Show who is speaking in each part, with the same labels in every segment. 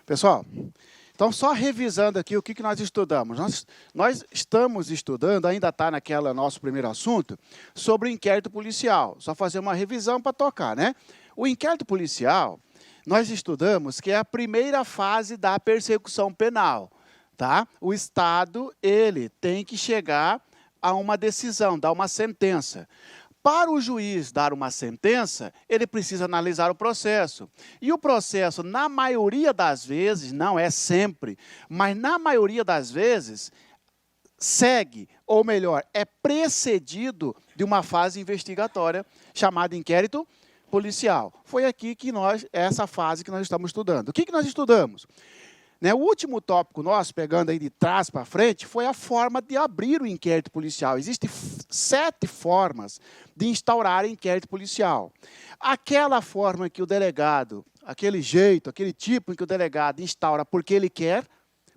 Speaker 1: Pessoal, então só revisando aqui o que nós estudamos. Nós estamos estudando, ainda está naquele nosso primeiro assunto, sobre o inquérito policial. Só fazer uma revisão para tocar, né? O inquérito policial, nós estudamos que é a primeira fase da persecução penal, tá? O Estado, ele tem que chegar a uma decisão, dar uma sentença. Para o juiz dar uma sentença, ele precisa analisar o processo. E o processo, na maioria das vezes, não é sempre, mas na maioria das vezes, segue, ou melhor, é precedido de uma fase investigatória chamada inquérito policial. Foi aqui que essa fase que nós estamos estudando. O que nós estudamos? O último tópico nosso, pegando aí de trás para frente, foi a forma de abrir o inquérito policial. Existem 7 formas de instaurar inquérito policial. Aquela forma que o delegado, aquele jeito, aquele tipo em que o delegado instaura porque ele quer,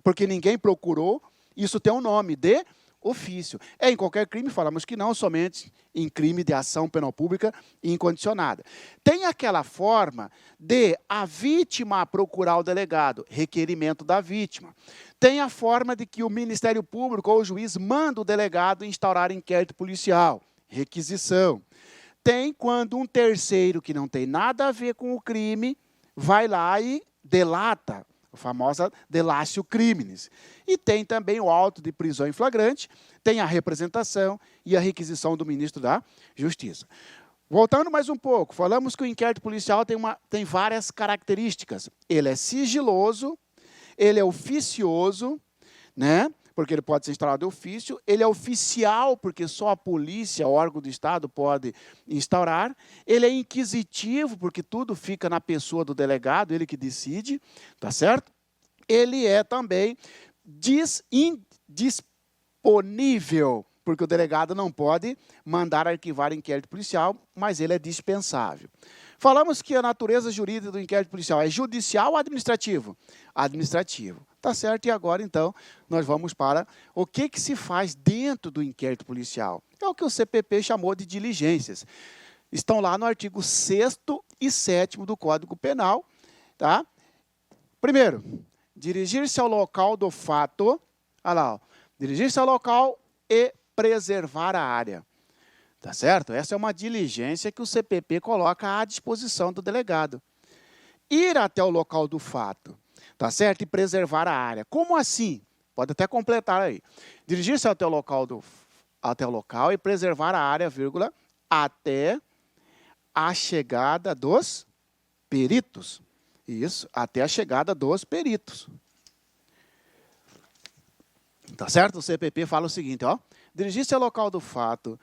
Speaker 1: porque ninguém procurou, isso tem um nome de ofício. Em qualquer crime, falamos que não, somente em crime de ação penal pública incondicionada. Tem aquela forma de a vítima procurar o delegado, requerimento da vítima. Tem a forma de que o Ministério Público ou o juiz manda o delegado instaurar inquérito policial, requisição. Tem quando um terceiro que não tem nada a ver com o crime vai lá e delata, a famosa delatio criminis. E tem também o auto de prisão em flagrante, tem a representação e a requisição do ministro da Justiça. Voltando mais um pouco, falamos que o inquérito policial tem várias características. Ele é sigiloso, ele é oficioso, né? Porque ele pode ser instaurado de ofício, ele é oficial, porque só a polícia, o órgão do Estado, pode instaurar, ele é inquisitivo, porque tudo fica na pessoa do delegado, ele que decide, tá certo? Ele é também indisponível, porque o delegado não pode mandar arquivar inquérito policial, mas ele é dispensável. Falamos que a natureza jurídica do inquérito policial é judicial ou administrativo? Administrativo. Tá certo? E agora, então, nós vamos para o que se faz dentro do inquérito policial. É o que o CPP chamou de diligências. Estão lá no artigo 6º e 7º do Código Penal. Tá? Primeiro, dirigir-se ao local do fato. Olha lá, dirigir-se ao local e preservar a área. Tá certo? Essa é uma diligência que o CPP coloca à disposição do delegado. Ir até o local do fato. Tá certo? E preservar a área. Como assim? Pode até completar aí. Dirigir-se até o local e preservar a área, vírgula, até a chegada dos peritos. Isso, até a chegada dos peritos. Tá certo? O CPP fala o seguinte, ó. Dirigir-se ao local do fato,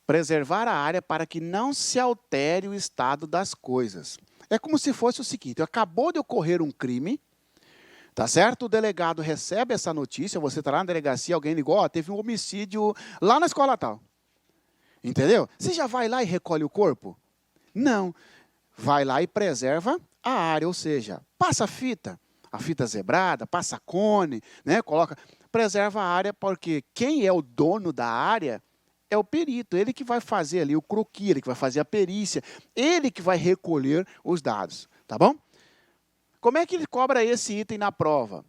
Speaker 1: preservar a área para que não se altere o estado das coisas. É como se fosse o seguinte, acabou de ocorrer um crime, tá certo? O delegado recebe essa notícia, você está lá na delegacia, alguém ligou, ó, teve um homicídio lá na escola tal. Entendeu? Você já vai lá e recolhe o corpo? Não. Vai lá e preserva a área, ou seja, passa a fita zebrada, passa cone, né? Preserva a área, porque quem é o dono da área é o perito, ele que vai fazer ali o croquis, ele que vai fazer a perícia, ele que vai recolher os dados, tá bom? Como é que ele cobra esse item na prova?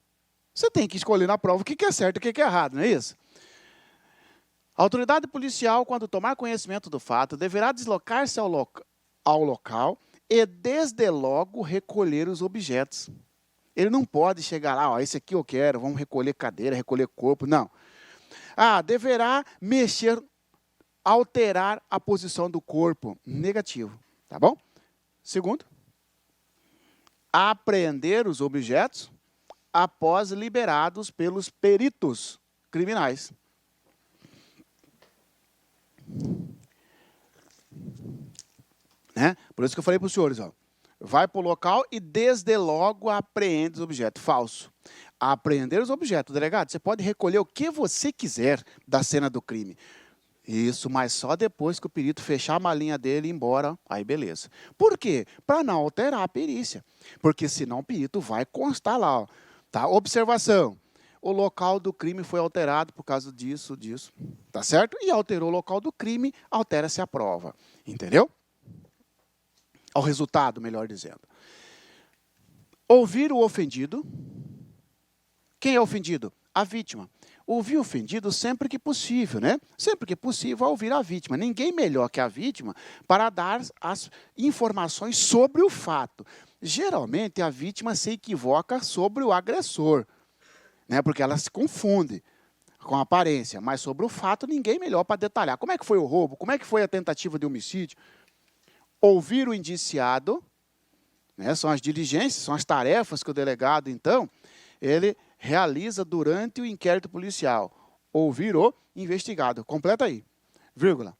Speaker 1: Você tem que escolher na prova o que é certo e o que é errado, não é isso? A autoridade policial, quando tomar conhecimento do fato, deverá deslocar-se ao local e, desde logo, recolher os objetos. Ele não pode chegar lá, ó, esse aqui eu quero, vamos recolher cadeira, recolher corpo, não. Deverá alterar a posição do corpo, negativo, tá bom? Segundo, apreender os objetos após liberados pelos peritos criminais. Né? Por isso que eu falei para os senhores, ó, vai para o local e desde logo apreende os objetos. Falso. Apreender os objetos, delegado, você pode recolher o que você quiser da cena do crime. Isso, mas só depois que o perito fechar a malinha dele e ir embora, aí beleza. Por quê? Para não alterar a perícia. Porque senão o perito vai constar lá. Ó, tá? Observação. O local do crime foi alterado por causa disso. Tá certo? E alterou o local do crime, altera-se a prova. Entendeu? Ao resultado, melhor dizendo. Ouvir o ofendido. Quem é ofendido? A vítima. Ouvir o ofendido sempre que possível, né? Sempre que possível, ouvir a vítima. Ninguém melhor que a vítima para dar as informações sobre o fato. Geralmente, a vítima se equivoca sobre o agressor, né? Porque ela se confunde com a aparência. Mas sobre o fato, ninguém melhor para detalhar. Como é que foi o roubo? Como é que foi a tentativa de homicídio? Ouvir o indiciado, né? São as diligências, são as tarefas que o delegado, então, ele realiza durante o inquérito policial. Ouvir o investigado. Completa aí. Vírgula.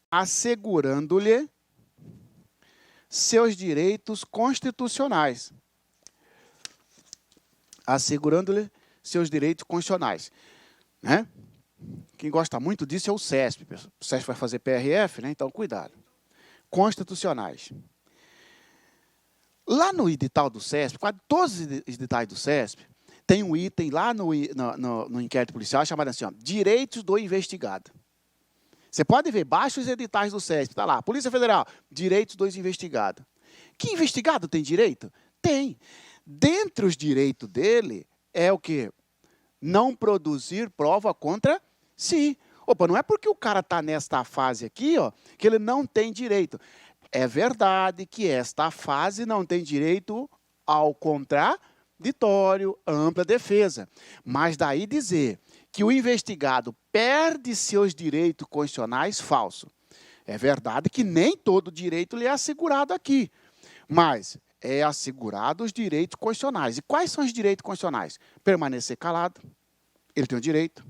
Speaker 1: Assegurando-lhe seus direitos constitucionais. Assegurando-lhe seus direitos constitucionais. Né? Quem gosta muito disso é o CESP. O CESP vai fazer PRF, né? Então cuidado. Constitucionais. Lá no edital do CESP, quase todos os editais do CESP, tem um item lá no inquérito policial chamado assim, ó, direitos do investigado. Você pode ver, baixa os editais do CESP, está lá, Polícia Federal, direitos dos investigados. Que investigado tem direito? Tem. Dentre os direitos dele é o quê? Não produzir prova contra si. Opa, não é porque o cara está nesta fase aqui, ó, que ele não tem direito. É verdade que esta fase não tem direito ao contraditório, ampla defesa. Mas daí dizer que o investigado perde seus direitos constitucionais, falso. É verdade que nem todo direito lhe é assegurado aqui, mas é assegurado os direitos constitucionais. E quais são os direitos constitucionais? Permanecer calado, ele tem o direito.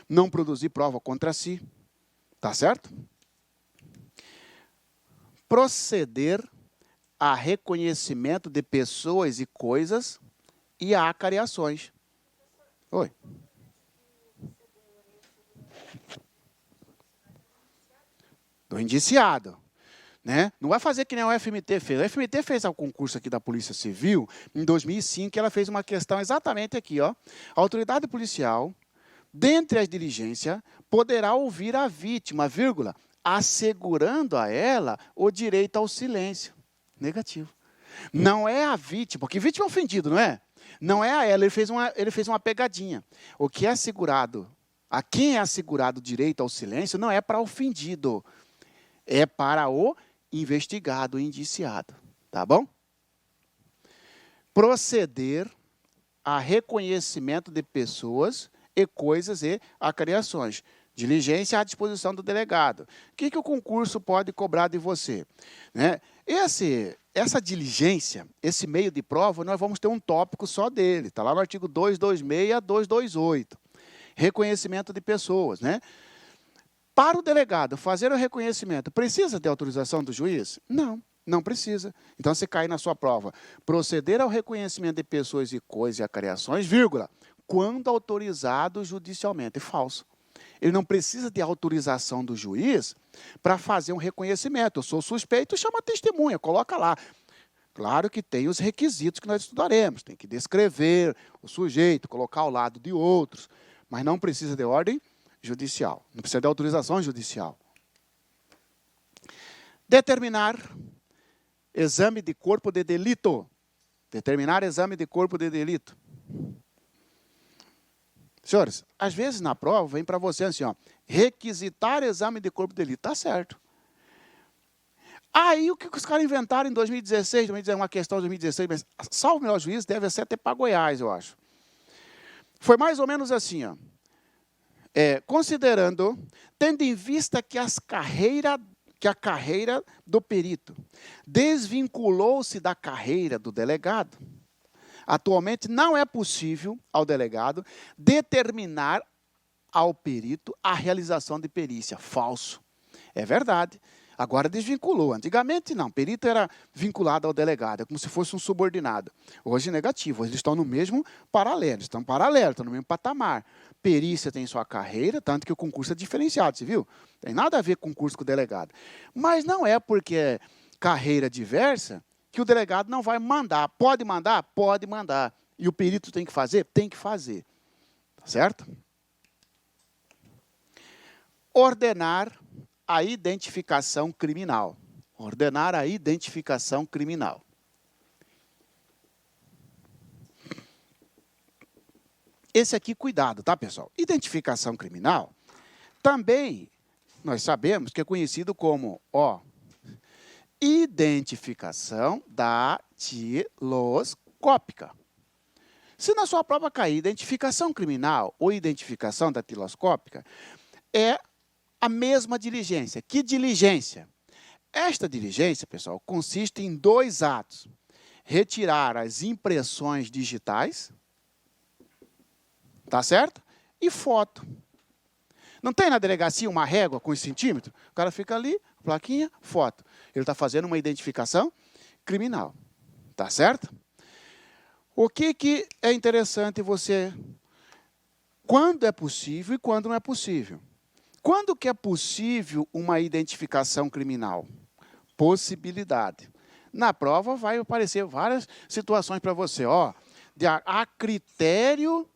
Speaker 1: Não produzir prova contra si, tá certo? Proceder a reconhecimento de pessoas e coisas e a acariações. Oi. Do indiciado. Né? Não vai fazer que nem o FMT fez. O FMT fez um concurso aqui da Polícia Civil, em 2005, ela fez uma questão exatamente aqui. Ó. A autoridade policial, dentre as diligências, poderá ouvir a vítima, vírgula, assegurando a ela o direito ao silêncio. Negativo. Não é a vítima, porque vítima é ofendido, não é? Não é a ela, ele fez uma pegadinha. O que é assegurado, a quem é assegurado o direito ao silêncio, não é para ofendido, é para o investigado, o indiciado. Tá bom? Proceder a reconhecimento de pessoas e coisas e acariações. Diligência à disposição do delegado. O que o concurso pode cobrar de você? Né? Essa diligência, esse meio de prova, nós vamos ter um tópico só dele. Está lá no artigo 226 a 228. Reconhecimento de pessoas. Né? Para o delegado fazer o reconhecimento, precisa de autorização do juiz? Não, não precisa. Então, você cai na sua prova. Proceder ao reconhecimento de pessoas e coisas e acariações, vírgula, quando autorizado judicialmente. Falso. Ele não precisa de autorização do juiz para fazer um reconhecimento. Eu sou suspeito, chama a testemunha, coloca lá. Claro que tem os requisitos que nós estudaremos. Tem que descrever o sujeito, colocar ao lado de outros. Mas não precisa de ordem judicial. Não precisa de autorização judicial. Determinar exame de corpo de delito. Determinar exame de corpo de delito. Senhores, às vezes na prova vem para você assim, ó, requisitar exame de corpo de delito. Está certo. Aí o que os caras inventaram em 2016, 2016, uma questão de 2016, mas salvo o melhor juízo, deve ser até para Goiás, eu acho. Foi mais ou menos assim, ó. Considerando, tendo em vista que a carreira do perito desvinculou-se da carreira do delegado, atualmente não é possível ao delegado determinar ao perito a realização de perícia. Falso. É verdade. Agora desvinculou. Antigamente não. Perito era vinculado ao delegado. É como se fosse um subordinado. Hoje negativo. Hoje eles estão no mesmo paralelo. Estão paralelos, estão no mesmo patamar. Perícia tem sua carreira, tanto que o concurso é diferenciado, você viu? Tem nada a ver com concurso com o delegado. Mas não é porque é carreira diversa que o delegado não vai mandar. Pode mandar? Pode mandar. E o perito tem que fazer? Tem que fazer. Tá certo? Ordenar a identificação criminal. Ordenar a identificação criminal. esse aqui, cuidado, tá, pessoal? Identificação criminal, também nós sabemos que é conhecido como, identificação datiloscópica. Se na sua prova cair identificação criminal ou identificação datiloscópica, é a mesma diligência. Que diligência? Esta diligência, pessoal, consiste em 2 atos. Retirar as impressões digitais, tá certo? E foto. Não tem na delegacia uma régua com os centímetros? O cara fica ali, plaquinha, foto. Ele está fazendo uma identificação criminal, tá certo? O que é interessante você... Quando é possível e quando não é possível. Quando que é possível uma identificação criminal? Possibilidade. Na prova vai aparecer várias situações para você, a critério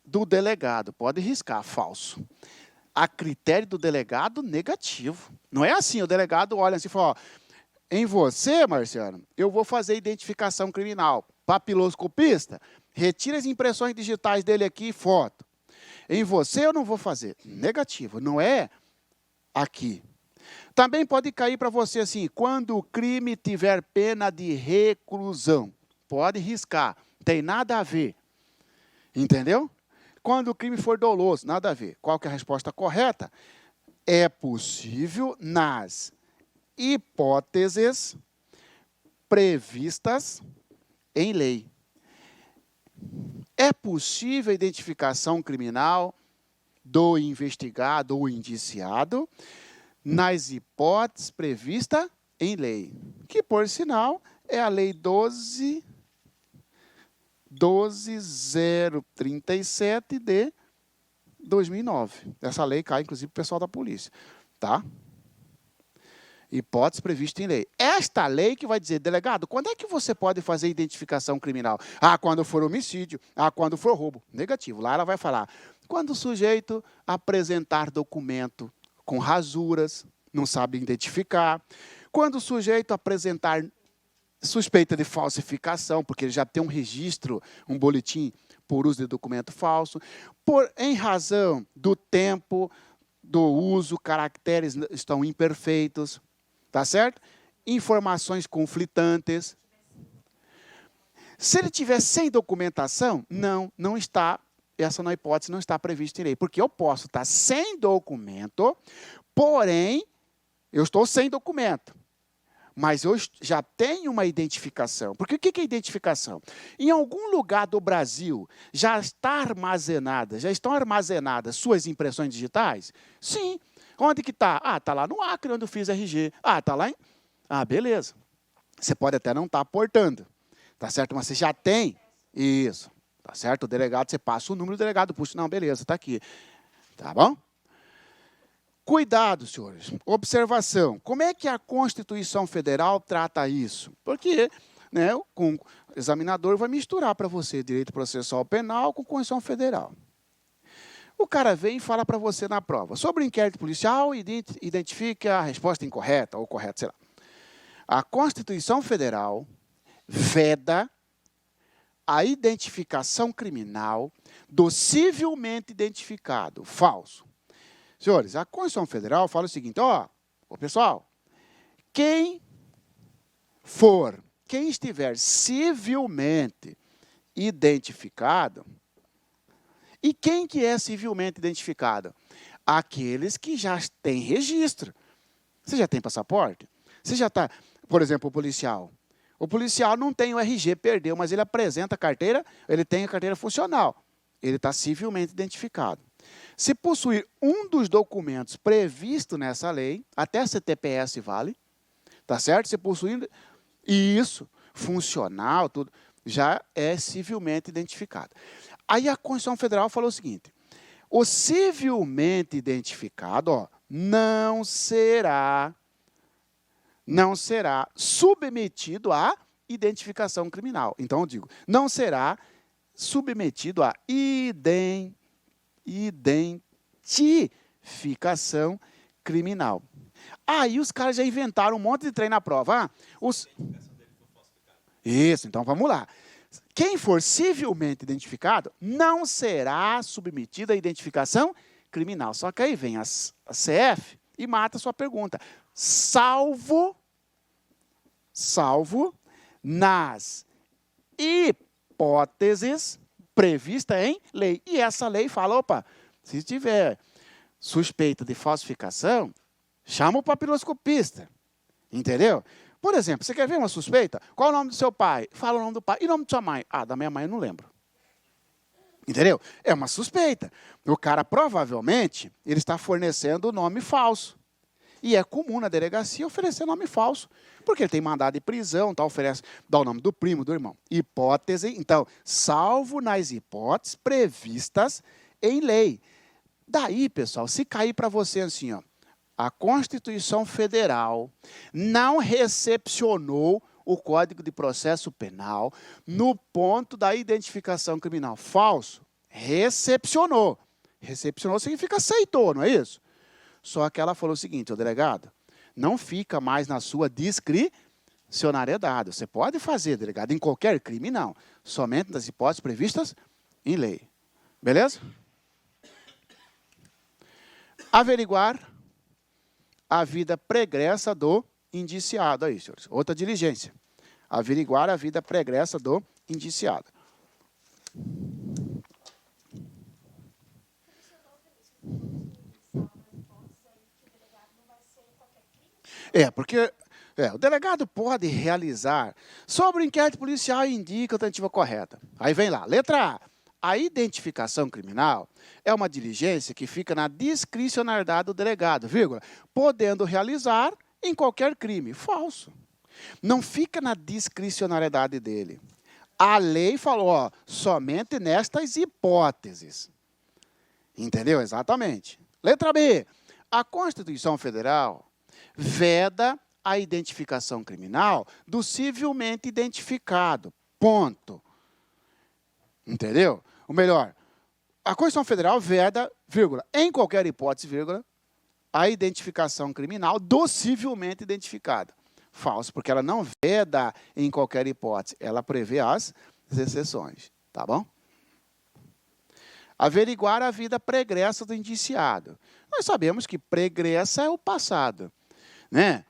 Speaker 1: do delegado. Pode riscar, falso. A critério do delegado, negativo. Não é assim, o delegado olha assim e fala, em você, Marciano, eu vou fazer identificação criminal. Papiloscopista, retira as impressões digitais dele aqui, foto. Em você eu não vou fazer. Negativo, não é aqui. Também pode cair para você assim, quando o crime tiver pena de reclusão. Pode riscar, tem nada a ver. Entendeu? Quando o crime for doloso, nada a ver. Qual que é a resposta correta? É possível nas hipóteses previstas em lei. É possível a identificação criminal do investigado ou indiciado nas hipóteses previstas em lei, que, por sinal, é a Lei 12.037 de 2009. Essa lei cai, inclusive, para o pessoal da polícia. Tá? Hipótese prevista em lei. Esta lei que vai dizer, delegado, quando é que você pode fazer identificação criminal? Quando for homicídio. Quando for roubo. Negativo. Lá ela vai falar, quando o sujeito apresentar documento com rasuras, não sabe identificar. Quando o sujeito apresentar suspeita de falsificação, porque ele já tem um registro, um boletim por uso de documento falso. Em razão do tempo, do uso, caracteres estão imperfeitos. Tá certo? Informações conflitantes. Se ele tiver sem documentação, não está, essa hipótese não está prevista em lei. Porque eu posso estar sem documento, porém, eu estou sem documento. Mas eu já tenho uma identificação. Porque o que é identificação? Em algum lugar do Brasil já estão armazenadas suas impressões digitais? Sim. Onde que está? Está lá no Acre, onde eu fiz RG. Está lá em... beleza. Você pode até não estar aportando. Tá certo? Mas você já tem. Isso. Tá certo? O delegado, você passa o número do delegado. Puxa, não, beleza, está aqui. Tá bom? Cuidado, senhores. Observação. Como é que a Constituição Federal trata isso? Porque o examinador vai misturar para você direito processual penal com Constituição Federal. O cara vem e fala para você na prova. Sobre o inquérito policial, identifique a resposta incorreta ou correta, sei lá. A Constituição Federal veda a identificação criminal do civilmente identificado. Falso. Senhores, a Constituição Federal fala o seguinte, pessoal, quem estiver civilmente identificado, e quem que é civilmente identificado? Aqueles que já têm registro. Você já tem passaporte? Você já está, por exemplo, o policial. O policial não tem o RG, perdeu, mas ele apresenta a carteira, ele tem a carteira funcional. Ele está civilmente identificado. Se possuir um dos documentos previstos nessa lei, até CTPS vale, tá certo? Se possuir isso, funcional, tudo, já é civilmente identificado. Aí a Constituição Federal falou o seguinte, o civilmente identificado não será submetido à identificação criminal. Então, eu digo, não será submetido à identificação criminal. Aí os caras já inventaram um monte de trem na prova. Isso, então vamos lá. Quem for civilmente identificado não será submetido à identificação criminal. Só que aí vem a CF e mata a sua pergunta. Salvo nas hipóteses previstas em lei. E essa lei fala, opa, se tiver suspeita de falsificação, chama o papiloscopista. Entendeu? Por exemplo, você quer ver uma suspeita? Qual o nome do seu pai? Fala o nome do pai. E o nome da sua mãe? Ah, da minha mãe eu não lembro. Entendeu? É uma suspeita. O cara, provavelmente, ele está fornecendo nome falso. E é comum na delegacia oferecer nome falso. Porque ele tem mandado de prisão, tá, dá o nome do primo, do irmão. Hipótese, então, salvo nas hipóteses previstas em lei. Daí, pessoal, se cair para você assim, ó, a Constituição Federal não recepcionou o Código de Processo Penal no ponto da identificação criminal. Falso. Recepcionou. Recepcionou significa aceitou, não é isso? Só que ela falou o seguinte, o delegado, não fica mais na sua discricionariedade. Você pode fazer, delegado, em qualquer crime, não. Somente nas hipóteses previstas em lei. Beleza? Averiguar a vida pregressa do indiciado. Aí, senhores. Outra diligência. Averiguar a vida pregressa do indiciado. Porque o delegado pode realizar sobre o inquérito policial e indica a tentativa correta. Aí vem lá, letra A. A identificação criminal é uma diligência que fica na discricionariedade do delegado, vírgula, podendo realizar em qualquer crime. Falso. Não fica na discricionariedade dele. A lei falou, ó, somente nestas hipóteses. Entendeu? Exatamente. Letra B. A Constituição Federal veda a identificação criminal do civilmente identificado. Ponto. Entendeu? Ou melhor, a Constituição Federal veda, vírgula, em qualquer hipótese, vírgula, a identificação criminal do civilmente identificado. Falso, porque ela não veda em qualquer hipótese, ela prevê as exceções. Tá bom? Averiguar a vida pregressa do indiciado. Nós sabemos que pregressa é o passado, né?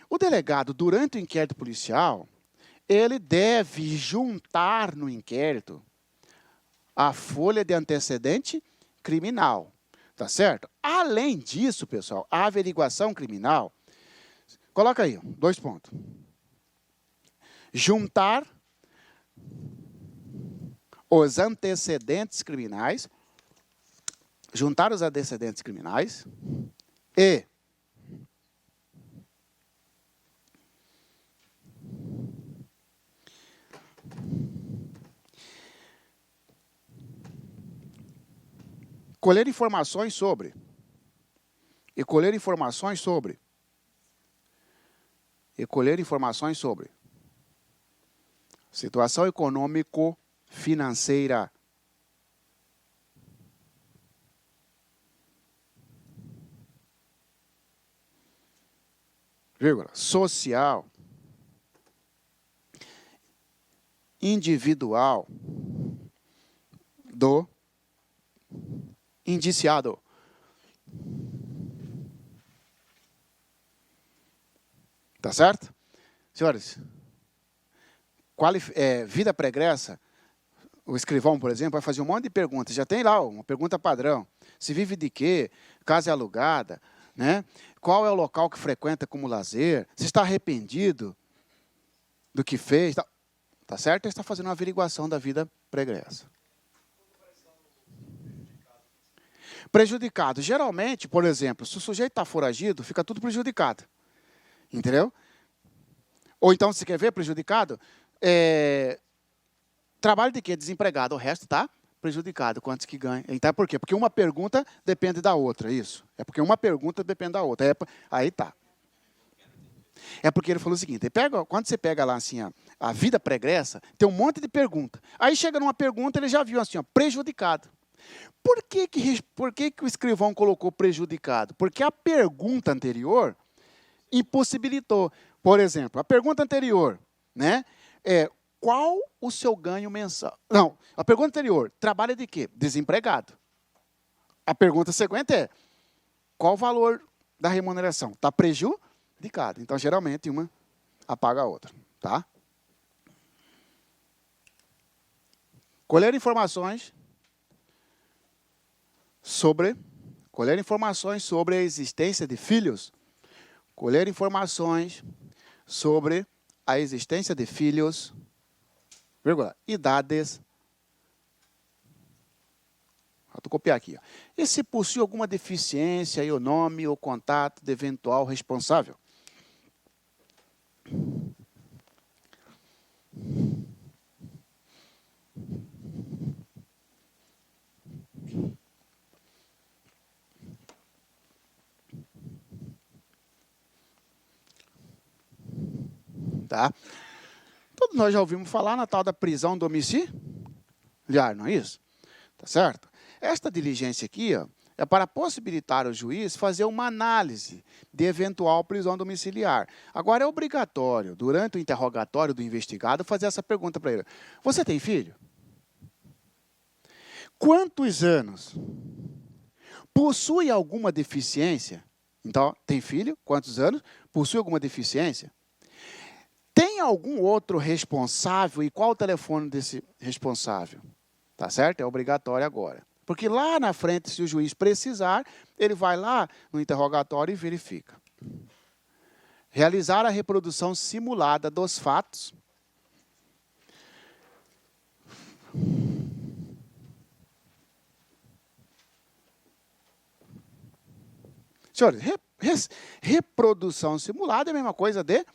Speaker 1: O delegado, durante o inquérito policial, ele deve juntar no inquérito a folha de antecedente criminal, tá certo? Além disso, pessoal, a averiguação criminal, coloca aí, 2 pontos. Juntar os antecedentes criminais, e colher informações sobre situação econômico-financeira, vírgula, social, individual do indiciado. Tá certo? Senhores, vida pregressa, o escrivão, por exemplo, vai fazer um monte de perguntas. Já tem lá uma pergunta padrão. Se vive de quê? Casa é alugada? Né? Qual é o local que frequenta como lazer? Se está arrependido do que fez? Tá certo? Ele está fazendo uma averiguação da vida pregressa. Prejudicado. Geralmente, por exemplo, se o sujeito está foragido, fica tudo prejudicado. Entendeu? Ou então, se quer ver prejudicado, trabalho de quê? Desempregado. O resto está prejudicado. Quantos que ganha? Então, por quê? Porque uma pergunta depende da outra, isso. É porque uma pergunta depende da outra. Aí tá. É porque ele falou o seguinte, quando você pega lá assim, a vida pregressa, tem um monte de pergunta. Aí chega numa pergunta, ele já viu assim, ó, prejudicado. Por que o escrivão colocou prejudicado? Porque a pergunta anterior impossibilitou. Por exemplo, a pergunta anterior, né? qual o seu ganho mensal? Não, a pergunta anterior, trabalha de quê? Desempregado. A pergunta seguinte é, qual o valor da remuneração? Está prejudicado. Então, geralmente, uma apaga a outra. Tá? Colher informações sobre a existência de filhos. Colher informações sobre a existência de filhos, vírgula, idades. Vou copiar aqui. Ó. E se possui alguma deficiência, e o nome ou contato de eventual responsável. Tá? Todos nós já ouvimos falar na tal da prisão domiciliar, não é isso? Tá certo? Esta diligência aqui, ó, é para possibilitar ao juiz fazer uma análise de eventual prisão domiciliar. Agora, é obrigatório, durante o interrogatório do investigado, fazer essa pergunta para ele. Você tem filho? Quantos anos? Possui alguma deficiência? Então, tem filho? Quantos anos? Possui alguma deficiência? Tem algum outro responsável? E qual o telefone desse responsável? Tá certo? É obrigatório agora. Porque lá na frente, se o juiz precisar, ele vai lá no interrogatório e verifica. Realizar a reprodução simulada dos fatos. Senhores, reprodução simulada é a mesma coisa de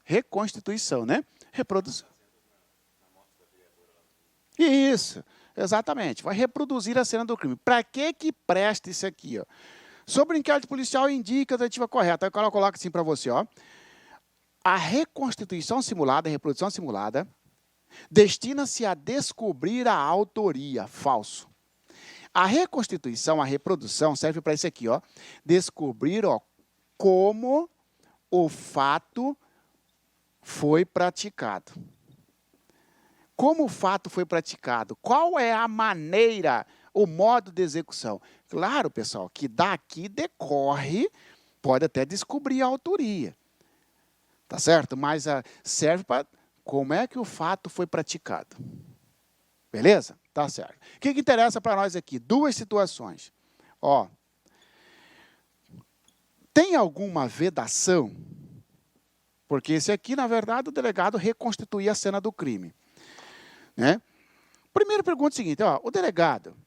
Speaker 1: reconstituição, né? Reprodução. Isso, exatamente. Vai reproduzir a cena do crime. Para que presta isso aqui? Ó? Sobre o inquérito policial, indica a tentativa correta. Aí o cara coloca assim para você. Ó. A reconstituição simulada, a reprodução simulada, destina-se a descobrir a autoria. Falso. A reconstituição, a reprodução, serve para isso aqui. Ó. Descobrir como o fato foi praticado. Como o fato foi praticado? Qual é a maneira, o modo de execução? Claro, pessoal, que daqui decorre, pode até descobrir a autoria. Tá certo? Mas serve para como é que o fato foi praticado. Beleza? Tá certo. O que interessa para nós aqui? Duas situações. Ó, tem alguma vedação? Porque esse aqui, na verdade, o delegado reconstituía a cena do crime. Né? Primeira pergunta é a seguinte, ó, o delegado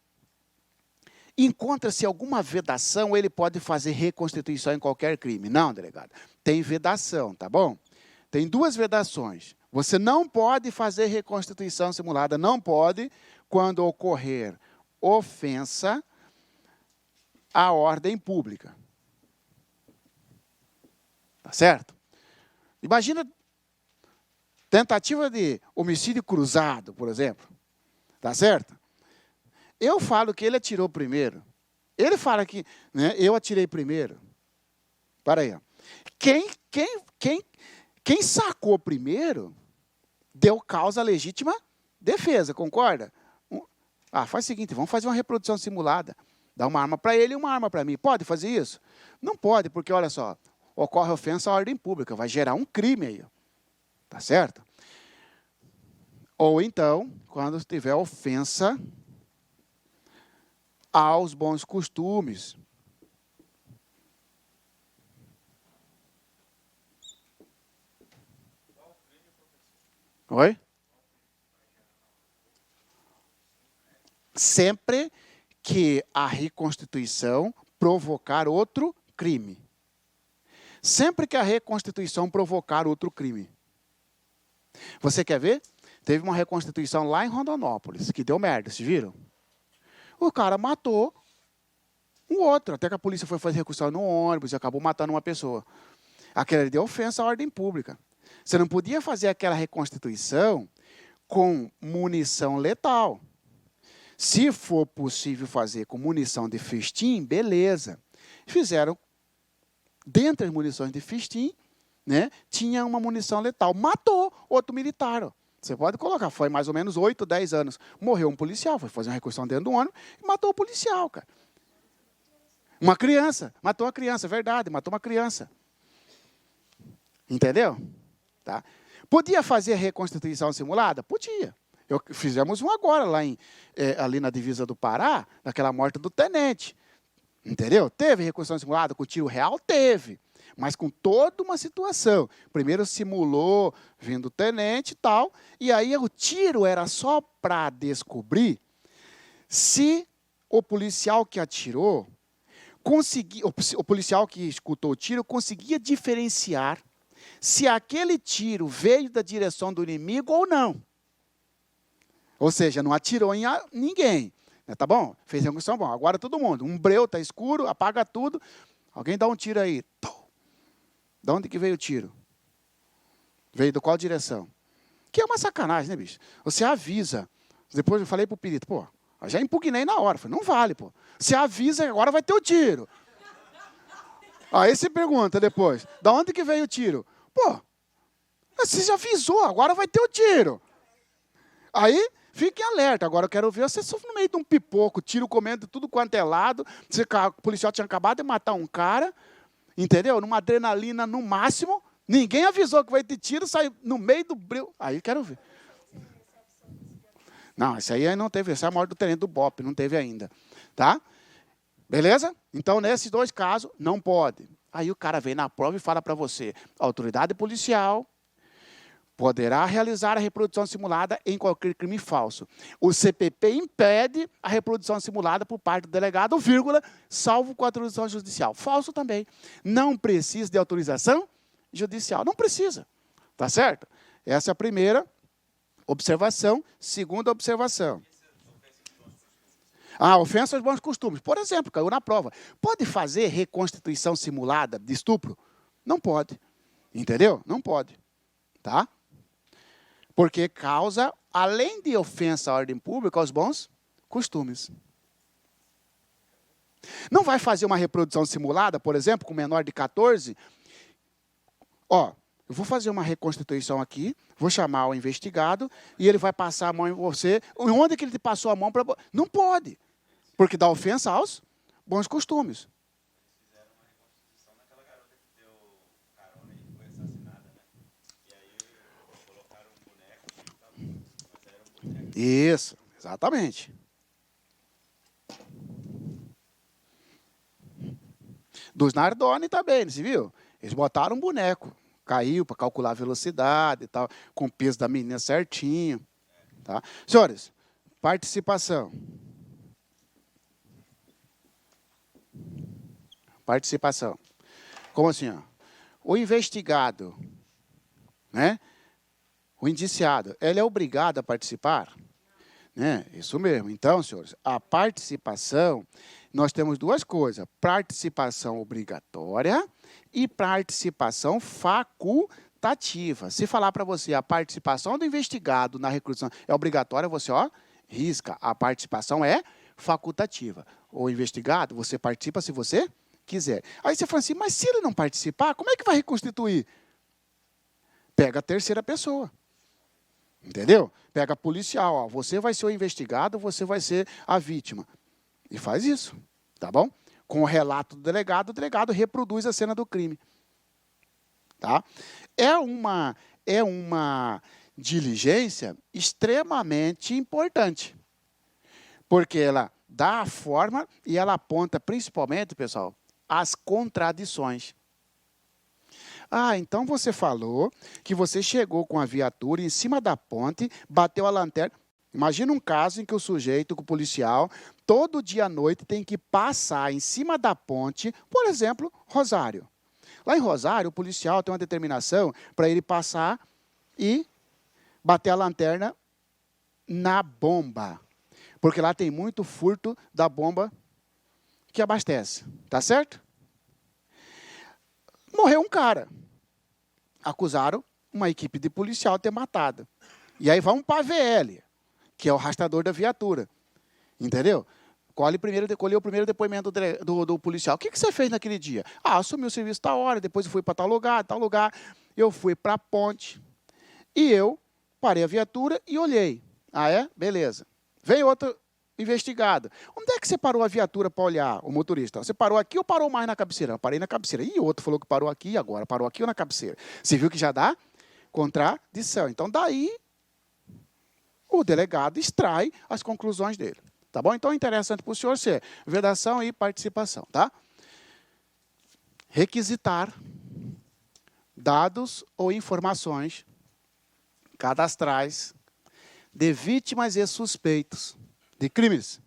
Speaker 1: encontra-se alguma vedação, ele pode fazer reconstituição em qualquer crime? Não, delegado. Tem vedação, tá bom? Tem duas vedações. Você não pode fazer reconstituição simulada, não pode quando ocorrer ofensa à ordem pública. Tá certo? Imagina tentativa de homicídio cruzado, por exemplo. Tá certo? Eu falo que ele atirou primeiro. Ele fala que eu atirei primeiro. Para aí. Ó. Quem sacou primeiro deu causa à legítima defesa, concorda? Faz o seguinte, vamos fazer uma reprodução simulada. Dá uma arma para ele e uma arma para mim. Pode fazer isso? Não pode, porque, olha só, ocorre ofensa à ordem pública, vai gerar um crime aí. Tá certo? Ou então, quando tiver ofensa aos bons costumes. Oi? Sempre que a reconstituição provocar outro crime. Sempre que a reconstituição provocar outro crime. Você quer ver? Teve uma reconstituição lá em Rondonópolis, que deu merda, vocês viram? O cara matou um outro, até que a polícia foi fazer recursão no ônibus e acabou matando uma pessoa. Aquela deu ofensa à ordem pública. Você não podia fazer aquela reconstituição com munição letal. Se for possível fazer com munição de festim, beleza. Fizeram, dentre as munições de festim, né, tinha uma munição letal. Matou outro militar. Ó. Você pode colocar, foi mais ou menos 8, 10 anos. Morreu um policial, foi fazer uma reconstrução dentro do ônibus e matou o policial, cara. Uma criança, matou a criança, é verdade, matou uma criança. Entendeu? Tá? Podia fazer reconstituição simulada? Podia. Fizemos um agora, ali na divisa do Pará, naquela morte do tenente. Entendeu? Teve reconstrução simulada com tiro real? Teve. Mas com toda uma situação. Primeiro simulou, vindo o tenente e tal, e aí o tiro era só para descobrir se o policial que atirou, o policial que escutou o tiro, conseguia diferenciar se aquele tiro veio da direção do inimigo ou não. Ou seja, não atirou em ninguém. Tá bom? Fez a reconstrução, bom. Agora todo mundo. Um breu, está escuro, apaga tudo. Alguém dá um tiro aí. De onde que veio o tiro? Veio de qual direção? Que é uma sacanagem, né, bicho? Você avisa. Depois eu falei pro perito, pô, eu já impugnei na hora. Falei, não vale, pô. Você avisa, agora vai ter o tiro. Aí você pergunta depois, de onde que veio o tiro? Pô, você já avisou, agora vai ter o tiro. Aí, fiquem alerta. Agora eu quero ver você no meio de um pipoco, tiro comendo tudo quanto é lado. O policial tinha acabado de matar um cara, entendeu? Numa adrenalina no máximo. Ninguém avisou que vai ter tiro, saiu no meio do breu. Aí eu quero ver. Não, isso aí não teve. Essa é a morte do tenente do BOP, não teve ainda. Tá? Beleza? Então, nesses dois casos, não pode. Aí o cara vem na prova e fala para você, a autoridade policial poderá realizar a reprodução simulada em qualquer crime falso. O CPP impede a reprodução simulada por parte do delegado, vírgula, salvo com autorização judicial. Falso também. Não precisa de autorização judicial. Não precisa. Tá certo? Essa é a primeira observação. Segunda observação. Ofensa aos bons costumes. Por exemplo, caiu na prova. Pode fazer reconstituição simulada de estupro? Não pode. Entendeu? Não pode. Tá? Porque causa, além de ofensa à ordem pública, aos bons costumes. Não vai fazer uma reprodução simulada, por exemplo, com menor de 14? Eu vou fazer uma reconstituição aqui, vou chamar o investigado, e ele vai passar a mão em você. Onde que ele te passou a mão? Não pode. Porque dá ofensa aos bons costumes.
Speaker 2: Fizeram uma reconstituição daquela garota que deu carona e foi assassinada, né? E aí colocaram um boneco, mas era um boneco.
Speaker 1: Isso, exatamente. Dos Nardoni também, você viu? Eles botaram um boneco, caiu para calcular a velocidade e tal, com o peso da menina certinho. Tá? Senhores, participação. Participação. Como assim? O investigado, né? O indiciado, ele é obrigado a participar? Né? Isso mesmo. Então, senhores, a participação, nós temos duas coisas. Participação obrigatória e participação facultativa. Se falar para você a participação do investigado na reconstrução é obrigatória, você, risca. A participação é facultativa. O investigado, você participa se você quiser. Aí você fala assim, mas se ele não participar, como é que vai reconstituir? Pega a terceira pessoa. Entendeu? Pega a policial, você vai ser o investigado, você vai ser a vítima. E faz isso, tá bom? Com o relato do delegado, o delegado reproduz a cena do crime. Tá? É uma diligência extremamente importante. Porque ela dá a forma e ela aponta principalmente, pessoal, as contradições. Então você falou que você chegou com a viatura em cima da ponte, bateu a lanterna. Imagina um caso em que o sujeito, o policial, todo dia à noite tem que passar em cima da ponte, por exemplo, Rosário. Lá em Rosário, o policial tem uma determinação para ele passar e bater a lanterna na bomba. Porque lá tem muito furto da bomba que abastece. Tá certo? Morreu um cara. Acusaram uma equipe de policial de ter matado. E aí vamos para a VL, que é o rastreador da viatura. Entendeu? Colheu o primeiro depoimento do policial. O que você fez naquele dia? Assumi o serviço tal hora, depois eu fui para tal lugar. Eu fui para a ponte. E eu Parei a viatura e olhei. Ah, é? Beleza. Veio outro investigado. Onde é que você parou a viatura para olhar, o motorista? Você parou aqui ou parou mais na cabeceira? Eu parei na cabeceira. E o outro falou que parou aqui, agora parou aqui ou na cabeceira? Você viu que já dá contradição. Então, daí, o delegado extrai as conclusões dele. Tá bom? Então, é interessante para o senhor ser vedação e participação, tá? Requisitar dados ou informações cadastrais de vítimas e suspeitos de crimes.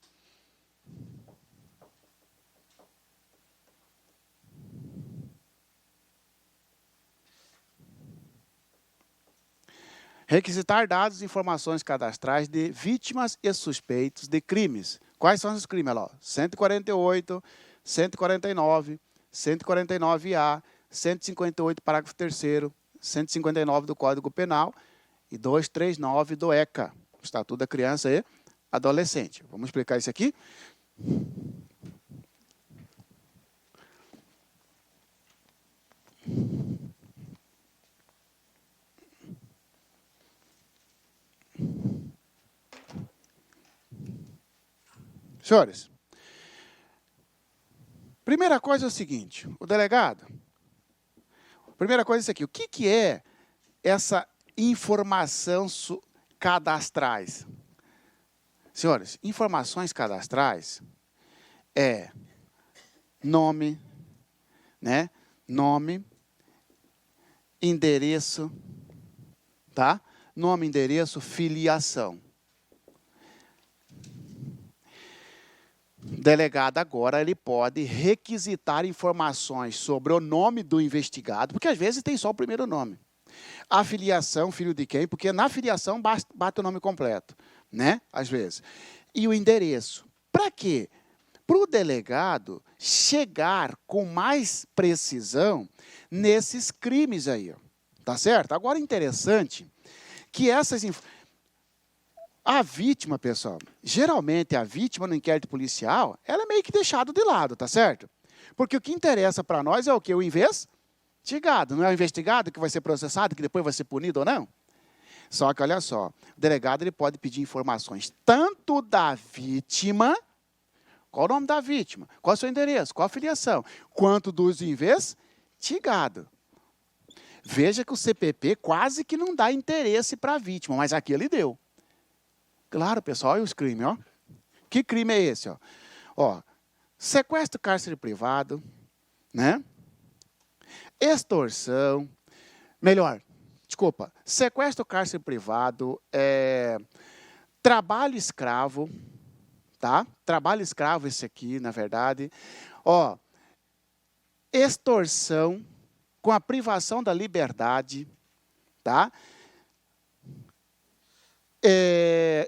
Speaker 1: Requisitar dados e informações cadastrais de vítimas e suspeitos de crimes. Quais são os crimes? Olha lá, 148, 149, 149-A, 158, parágrafo 3º, 159 do Código Penal e 239 do ECA, Estatuto da Criança e Adolescente. Vamos explicar isso aqui? Senhores, primeira coisa é o seguinte, o delegado, primeira coisa é isso aqui, o que é essa informação cadastrais? Senhores, informações cadastrais é nome, né? Nome, endereço, tá? Nome, endereço, filiação. O delegado agora ele pode requisitar informações sobre o nome do investigado, porque às vezes tem só o primeiro nome. A filiação, filho de quem? Porque na filiação bate o nome completo, né? Às vezes. E o endereço. Para quê? Para o delegado chegar com mais precisão nesses crimes aí, ó. Tá certo? Agora, interessante que essas a vítima, pessoal, geralmente a vítima no inquérito policial, ela é meio que deixada de lado, tá certo? Porque o que interessa para nós é o quê? O investigado. Não é o investigado que vai ser processado, que depois vai ser punido ou não? Só que, olha só, o delegado ele pode pedir informações tanto da vítima, qual o nome da vítima, qual é o seu endereço, qual a filiação, quanto dos investigados. Veja que o CPP quase que não dá interesse para a vítima, mas aqui ele deu. Claro, pessoal, olha os crimes, ó. Que crime é esse, ó? Ó, sequestro, cárcere privado, né? Extorsão, sequestro, cárcere privado, trabalho escravo, tá? Trabalho escravo esse aqui, na verdade. Ó, extorsão com a privação da liberdade, tá?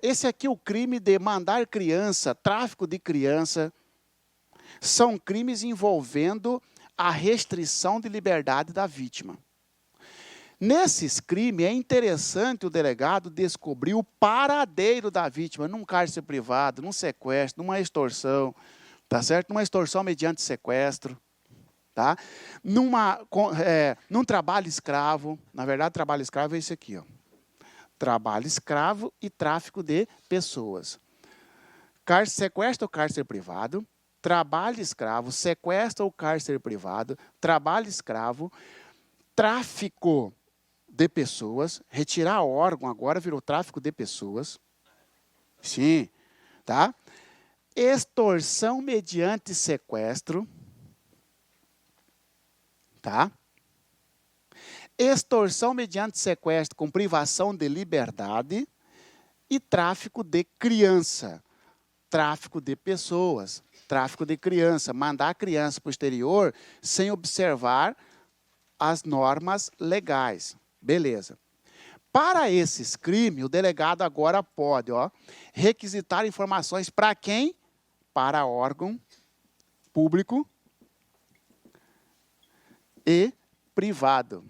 Speaker 1: Esse aqui é o crime de mandar criança, tráfico de criança, são crimes envolvendo a restrição de liberdade da vítima. Nesses crimes, é interessante o delegado descobrir o paradeiro da vítima num cárcere privado, num sequestro, numa extorsão, tá certo? Numa extorsão mediante sequestro, tá? Num trabalho escravo, na verdade, trabalho escravo é esse aqui, ó. Trabalho escravo e tráfico de pessoas. Sequestro ou cárcere privado, trabalho escravo, sequestro ou cárcere privado, trabalho escravo, tráfico de pessoas, retirar órgão agora virou tráfico de pessoas. Sim, tá? Extorsão mediante sequestro, tá? Extorsão mediante sequestro com privação de liberdade e tráfico de criança, tráfico de pessoas, tráfico de criança, mandar a criança para o exterior sem observar as normas legais. Beleza. Para esses crimes, o delegado agora pode, ó, requisitar informações para quem? Para órgão público e privado.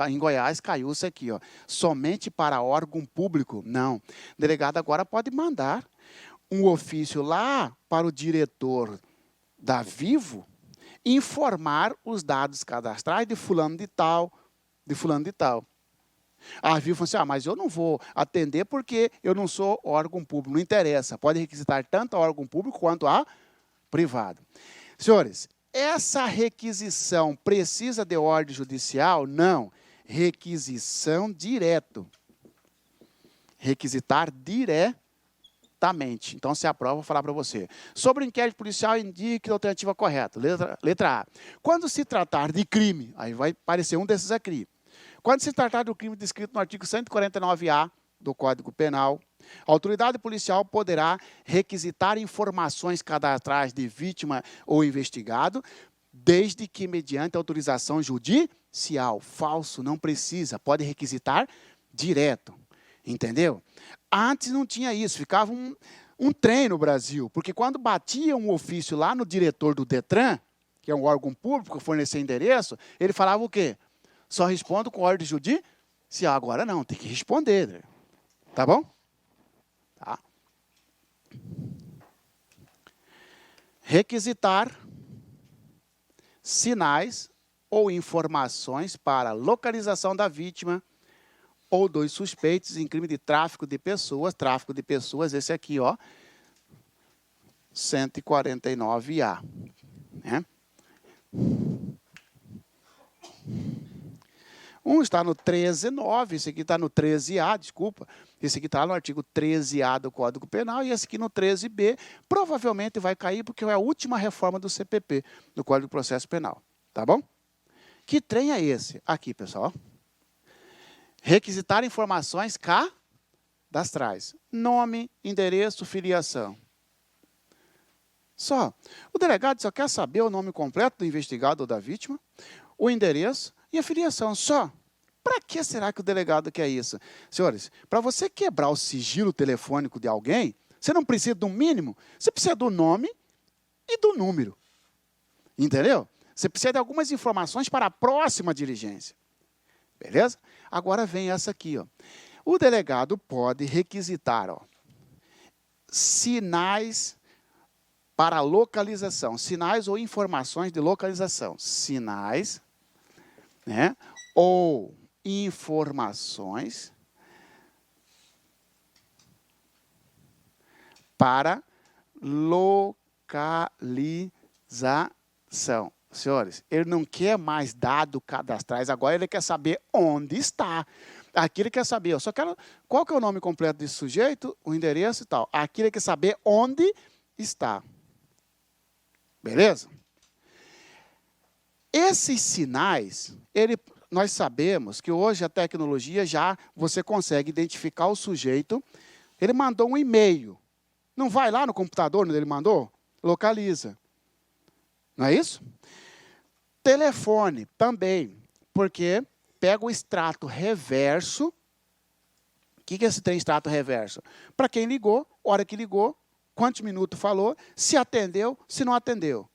Speaker 1: Em Goiás caiu isso aqui, ó. Somente para órgão público? Não. O delegado agora pode mandar um ofício lá para o diretor da Vivo informar os dados cadastrais de fulano de tal, de fulano de tal. A viu falou assim, mas eu não vou atender porque eu não sou órgão público, não interessa. Pode requisitar tanto a órgão público quanto a privado. Senhores, essa requisição precisa de ordem judicial? Não. Requisição direto. Requisitar diretamente. Então, se aprova, vou falar para você. Sobre o inquérito policial, indique a alternativa correta. Letra A. Quando se tratar de crime, aí vai aparecer um desses aqui. Quando se tratar do crime descrito no artigo 149-A do Código Penal, a autoridade policial poderá requisitar informações cadastrais de vítima ou investigado, desde que mediante autorização judicial. Falso, não precisa, pode requisitar direto. Entendeu? Antes não tinha isso, ficava um trem no Brasil, porque quando batia um ofício lá no diretor do Detran, que é um órgão público, fornecer endereço, ele falava o quê? Só respondo com ordem judicial. Agora não, tem que responder. Tá bom? Tá. Requisitar sinais ou informações para localização da vítima ou dos suspeitos em crime de tráfico de pessoas, esse aqui, ó, 149-A. Né? Um está no 13.9, esse aqui está no 13A, desculpa. Esse aqui está no artigo 13A do Código Penal e esse aqui no 13B. Provavelmente vai cair porque é a última reforma do CPP, do Código de Processo Penal. Tá bom? Que trem é esse? Aqui, pessoal. Requisitar informações cadastrais. Nome, endereço, filiação. Só. O delegado só quer saber o nome completo do investigado ou da vítima, o endereço e a filiação. Só. Para que será que o delegado quer isso? Senhores, para você quebrar o sigilo telefônico de alguém, você não precisa do mínimo, você precisa do nome e do número. Entendeu? Você precisa de algumas informações para a próxima diligência. Beleza? Agora vem essa aqui, ó. O delegado pode requisitar, ó, sinais para localização, sinais ou informações de localização. Sinais, né? Ou informações para localização. Senhores, ele não quer mais dados cadastrais, agora ele quer saber onde está. Aqui ele quer saber, eu só quero, qual que é o nome completo desse sujeito, o endereço e tal. Aqui ele quer saber onde está. Beleza? Esses sinais, nós sabemos que hoje a tecnologia já, você consegue identificar o sujeito, ele mandou um e-mail. Não vai lá no computador onde ele mandou? Localiza. Não é isso? Telefone também, porque pega o extrato reverso. O que é esse trem extrato reverso? Para quem ligou, hora que ligou, quantos minutos falou, se atendeu, se não atendeu.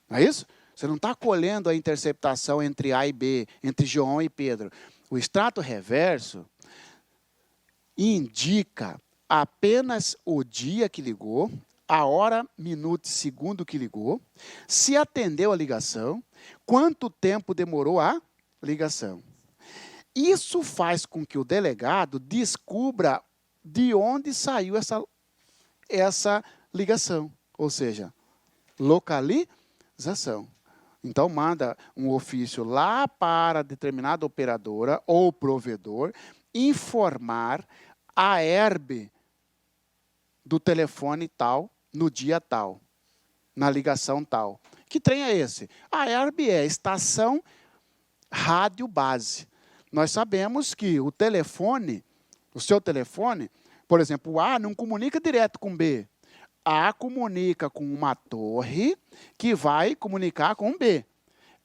Speaker 1: Não é isso? Você não está colhendo a interceptação entre A e B, entre João e Pedro. O extrato reverso indica apenas o dia que ligou, a hora, minuto e segundo que ligou, se atendeu a ligação, quanto tempo demorou a ligação. Isso faz com que o delegado descubra de onde saiu essa ligação, ou seja, localização. Então, manda um ofício lá para determinada operadora ou provedor informar a ERB do telefone tal, no dia tal, na ligação tal. Que trem é esse? A ERB é estação rádio base. Nós sabemos que o telefone, o seu telefone, por exemplo, o A não comunica direto com o B. A comunica com uma torre que vai comunicar com o B.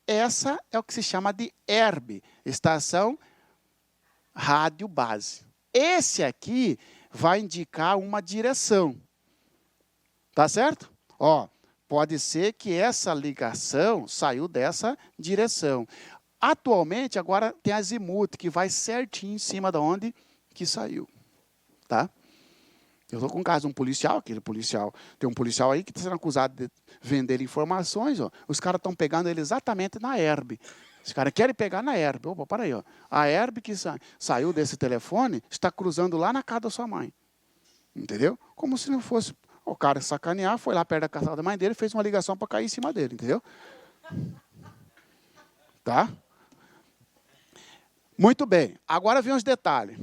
Speaker 1: Essa é o que se chama de ERB, estação rádio base. Esse aqui vai indicar uma direção. Tá certo? Ó, pode ser que essa ligação saiu dessa direção. Atualmente, agora tem a azimuth, que vai certinho em cima de onde que saiu. Tá? Eu estou com o caso de um policial, tem um policial aí que está sendo acusado de vender informações. Ó. Os caras estão pegando ele exatamente na ERB. Os caras querem pegar na Herb. Opa, para aí, ó. A Herb que saiu desse telefone está cruzando lá na casa da sua mãe. Entendeu? Como se não fosse o cara sacanear, foi lá perto da casa da mãe dele, fez uma ligação para cair em cima dele, entendeu? Tá? Muito bem. Agora vem os detalhes.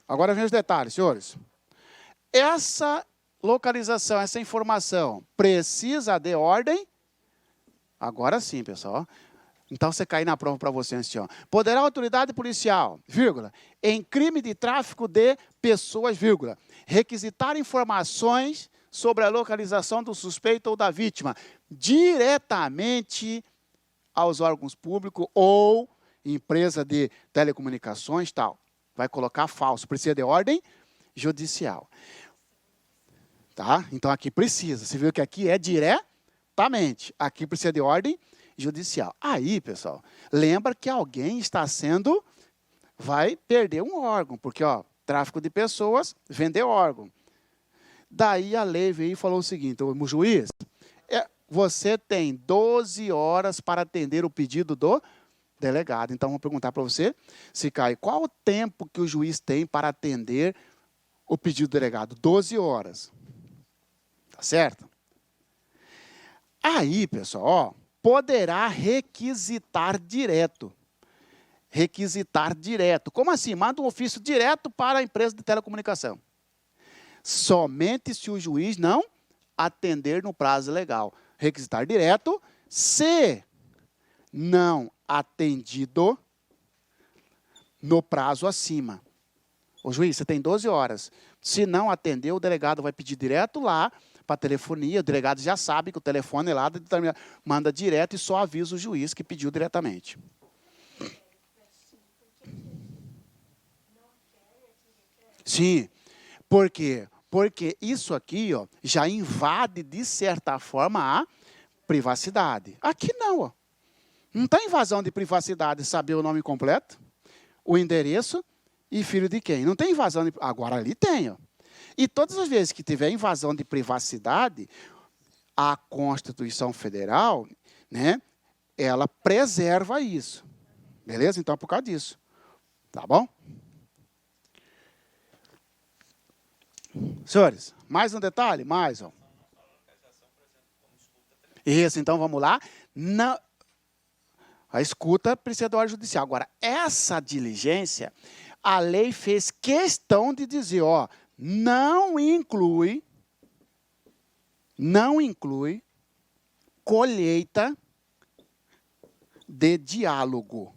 Speaker 1: Agora vem os detalhes, senhores. Essa localização, essa informação precisa de ordem? Agora sim, pessoal. Então, você cai na prova para você assim, ó. Poderá a autoridade policial, vírgula, em crime de tráfico de pessoas, vírgula, requisitar informações sobre a localização do suspeito ou da vítima diretamente aos órgãos públicos ou empresa de telecomunicações, tal. Vai colocar falso. Precisa de ordem judicial. Tá? Então, aqui precisa. Você viu que aqui é diretamente. Aqui precisa de ordem judicial. Aí, pessoal, lembra que alguém vai perder um órgão, porque, ó, tráfico de pessoas, vender órgão. Daí a lei veio e falou o seguinte, o juiz, você tem 12 horas para atender o pedido do delegado. Então, vou perguntar para você, se cai, qual o tempo que o juiz tem para atender o pedido do delegado? 12 horas. Tá certo? Aí, pessoal, ó, poderá requisitar direto. Requisitar direto. Como assim? Manda um ofício direto para a empresa de telecomunicação. Somente se o juiz não atender no prazo legal. Requisitar direto. Se não atendido no prazo acima. O juiz, você tem 12 horas. Se não atender, o delegado vai pedir direto lá para a telefonia. O delegado já sabe que o telefone lá manda direto e só avisa o juiz que pediu diretamente. Sim. Por quê? Porque isso aqui, ó, já invade, de certa forma, a privacidade. Aqui não, ó. Não tem invasão de privacidade saber o nome completo, o endereço e filho de quem. Não tem invasão de... Agora ali tem, ó. E todas as vezes que tiver invasão de privacidade, a Constituição Federal, né, ela preserva isso. Beleza? Então, é por causa disso. Tá bom? Senhores, mais um detalhe? Mais, ó. Isso, então vamos lá. Não, a escuta precisa da ordem judicial. Agora, essa diligência, a lei fez questão de dizer, ó, não inclui colheita de diálogo.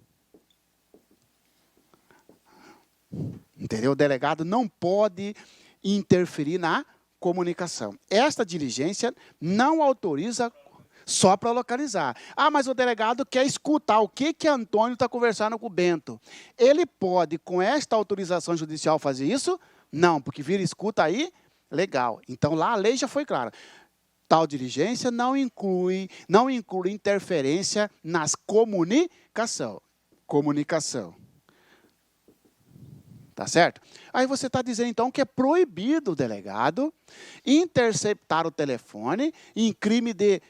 Speaker 1: Entendeu? O delegado não pode interferir na comunicação. Esta diligência não autoriza só para localizar. Ah, mas o delegado quer escutar o que Antônio está conversando com o Bento. Ele pode, com esta autorização judicial, fazer isso? Não, porque vira escuta aí, legal. Então, lá a lei já foi clara. Tal diligência não inclui interferência nas comunicação. Tá certo? Aí você está dizendo, então, que é proibido o delegado interceptar o telefone em crime de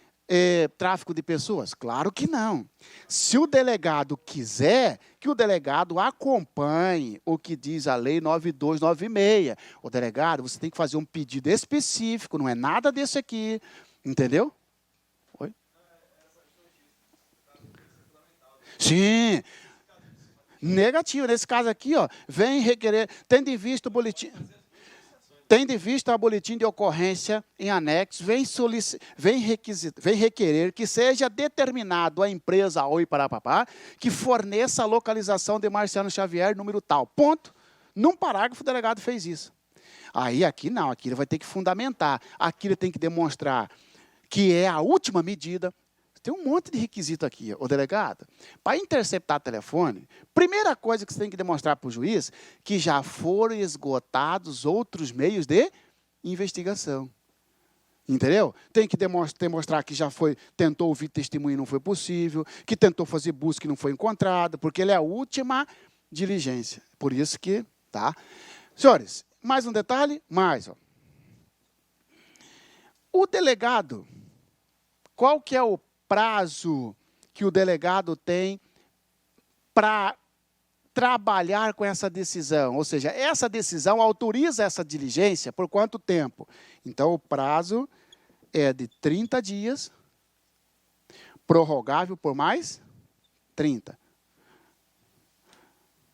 Speaker 1: tráfico de pessoas? Claro que não. Se o delegado quiser, que o delegado acompanhe o que diz a lei 9296. O delegado, você tem que fazer um pedido específico, não é nada desse aqui. Entendeu? Oi? Sim. Negativo. Nesse caso aqui, ó, vem requerer, tendo em vista o boletim... Tendo em vista o boletim de ocorrência em anexo, vem requerer que seja determinado a empresa Oi Parapapá que forneça a localização de Marciano Xavier, número tal. Ponto. Num parágrafo, o delegado fez isso. Aí, aqui não. Aqui ele vai ter que fundamentar. Aqui ele tem que demonstrar que é a última medida. Tem um monte de requisito aqui, o delegado. Para interceptar telefone, primeira coisa que você tem que demonstrar para o juiz, que já foram esgotados outros meios de investigação. Entendeu? Tem que demonstrar que tentou ouvir testemunho e não foi possível, que tentou fazer busca e não foi encontrado, porque ele é a última diligência. Por isso que, tá? Senhores, mais um detalhe? Mais, ó. O delegado, qual que é o prazo que o delegado tem para trabalhar com essa decisão. Ou seja, essa decisão autoriza essa diligência por quanto tempo? Então, o prazo é de 30 dias, prorrogável por mais 30.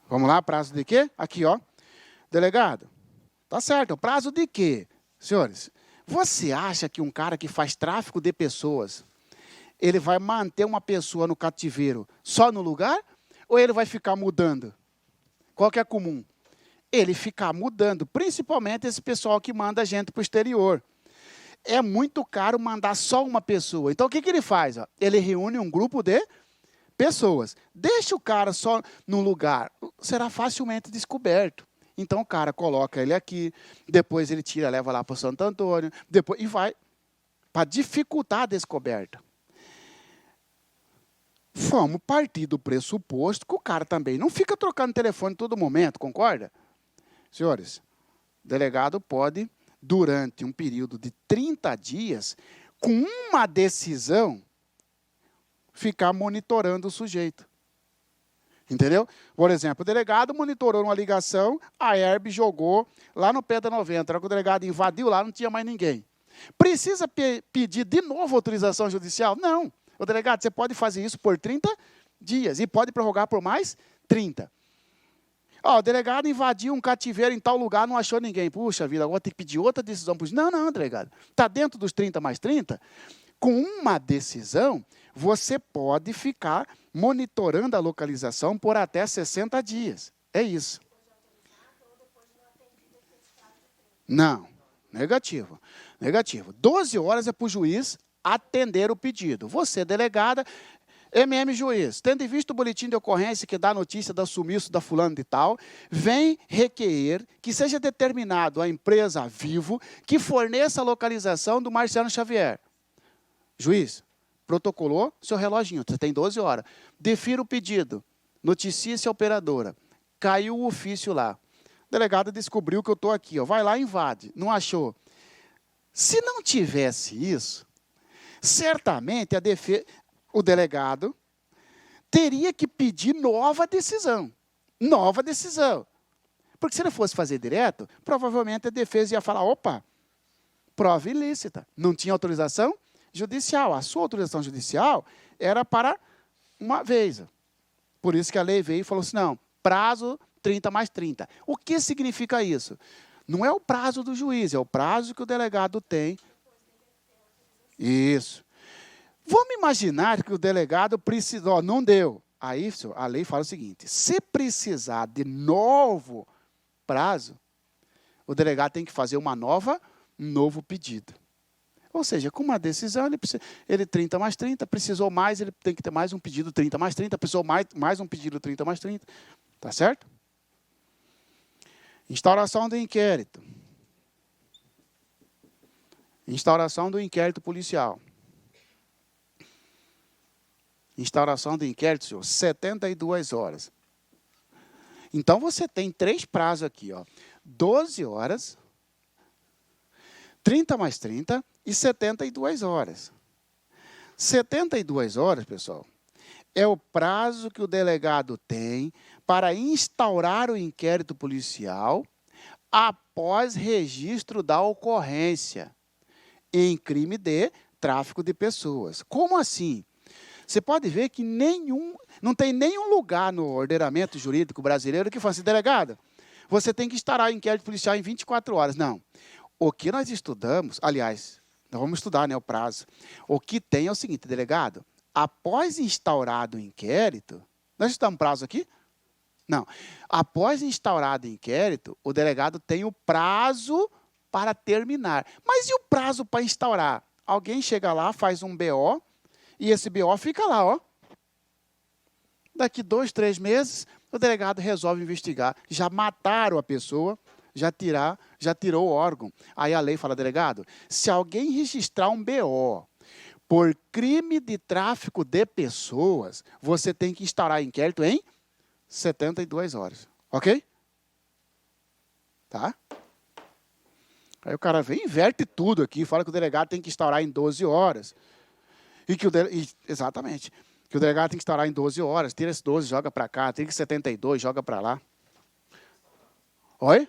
Speaker 1: Vamos lá, prazo de quê? Aqui, ó. Delegado, tá certo, prazo de quê? Senhores, você acha que um cara que faz tráfico de pessoas, ele vai manter uma pessoa no cativeiro só no lugar? Ou ele vai ficar mudando? Qual que é comum? Ele ficar mudando, principalmente esse pessoal que manda gente para o exterior. É muito caro mandar só uma pessoa. Então, o que ele faz? Ó? Ele reúne um grupo de pessoas. Deixa o cara só num lugar, será facilmente descoberto. Então, o cara coloca ele aqui, depois ele tira, leva lá para o Santo Antônio, depois, e vai para dificultar a descoberta. Vamos partir do pressuposto que o cara também não fica trocando telefone todo momento, concorda? Senhores, o delegado pode, durante um período de 30 dias, com uma decisão, ficar monitorando o sujeito. Entendeu? Por exemplo, o delegado monitorou uma ligação, a Herb jogou lá no pé da 90. Era que o delegado invadiu lá, não tinha mais ninguém. Precisa pedir de novo autorização judicial? Não. O delegado, você pode fazer isso por 30 dias e pode prorrogar por mais 30. Ó, o delegado invadiu um cativeiro em tal lugar, não achou ninguém. Puxa vida, agora tem que pedir outra decisão. Não, delegado. Está dentro dos 30 mais 30? Com uma decisão, você pode ficar monitorando a localização por até 60 dias. É isso. Não, negativo. 12 horas é para o juiz atender o pedido. Você, delegada, juiz, tendo em vista o boletim de ocorrência que dá notícia do sumiço da fulano de tal, vem requerer que seja determinado a empresa Vivo que forneça a localização do Marciano Xavier. Juiz, protocolou seu reloginho, você tem 12 horas. Defira o pedido, noticia-se a operadora. Caiu o ofício lá. O delegado descobriu que eu estou aqui, ó. Vai lá e invade. Não achou. Se não tivesse isso, certamente o delegado teria que pedir nova decisão. Nova decisão. Porque se ele fosse fazer direto, provavelmente a defesa ia falar, opa, prova ilícita. Não tinha autorização judicial. A sua autorização judicial era para uma vez. Por isso que a lei veio e falou assim, não, prazo 30 mais 30. O que significa isso? Não é o prazo do juiz, é o prazo que o delegado tem. Isso. Vamos imaginar que o delegado precisou, não deu. Aí a lei fala o seguinte, se precisar de novo prazo, o delegado tem que fazer um novo pedido. Ou seja, com uma decisão, ele 30 mais 30, precisou mais, ele tem que ter mais um pedido 30 mais 30, precisou mais um pedido 30 mais 30. Tá certo? Instauração do inquérito. Instauração do inquérito policial. Instauração do inquérito, senhor, 72 horas. Então, você tem 3 prazos aqui, ó. 12 horas, 30 mais 30 e 72 horas. 72 horas, pessoal, é o prazo que o delegado tem para instaurar o inquérito policial após registro da ocorrência em crime de tráfico de pessoas. Como assim? Você pode ver que não tem nenhum lugar no ordenamento jurídico brasileiro que fala assim, delegado, você tem que instaurar o inquérito policial em 24 horas. Não. O que nós estudamos, aliás, nós vamos estudar, né, o prazo. O que tem é o seguinte, delegado, após instaurado o inquérito, nós estudamos prazo aqui? Não. Após instaurado o inquérito, o delegado tem o prazo para terminar. Mas e o prazo para instaurar? Alguém chega lá, faz um BO, e esse BO fica lá, ó. Daqui 2, 3 meses, o delegado resolve investigar. Já mataram a pessoa, já tirou o órgão. Aí a lei fala, delegado, se alguém registrar um BO por crime de tráfico de pessoas, você tem que instaurar inquérito em 72 horas. Ok? Tá? Aí o cara vem e inverte tudo aqui, fala que o delegado tem que instaurar em 12 horas. Exatamente. Que o delegado tem que instaurar em 12 horas, tira esse 12, joga para cá, tira 72, joga para lá. Oi?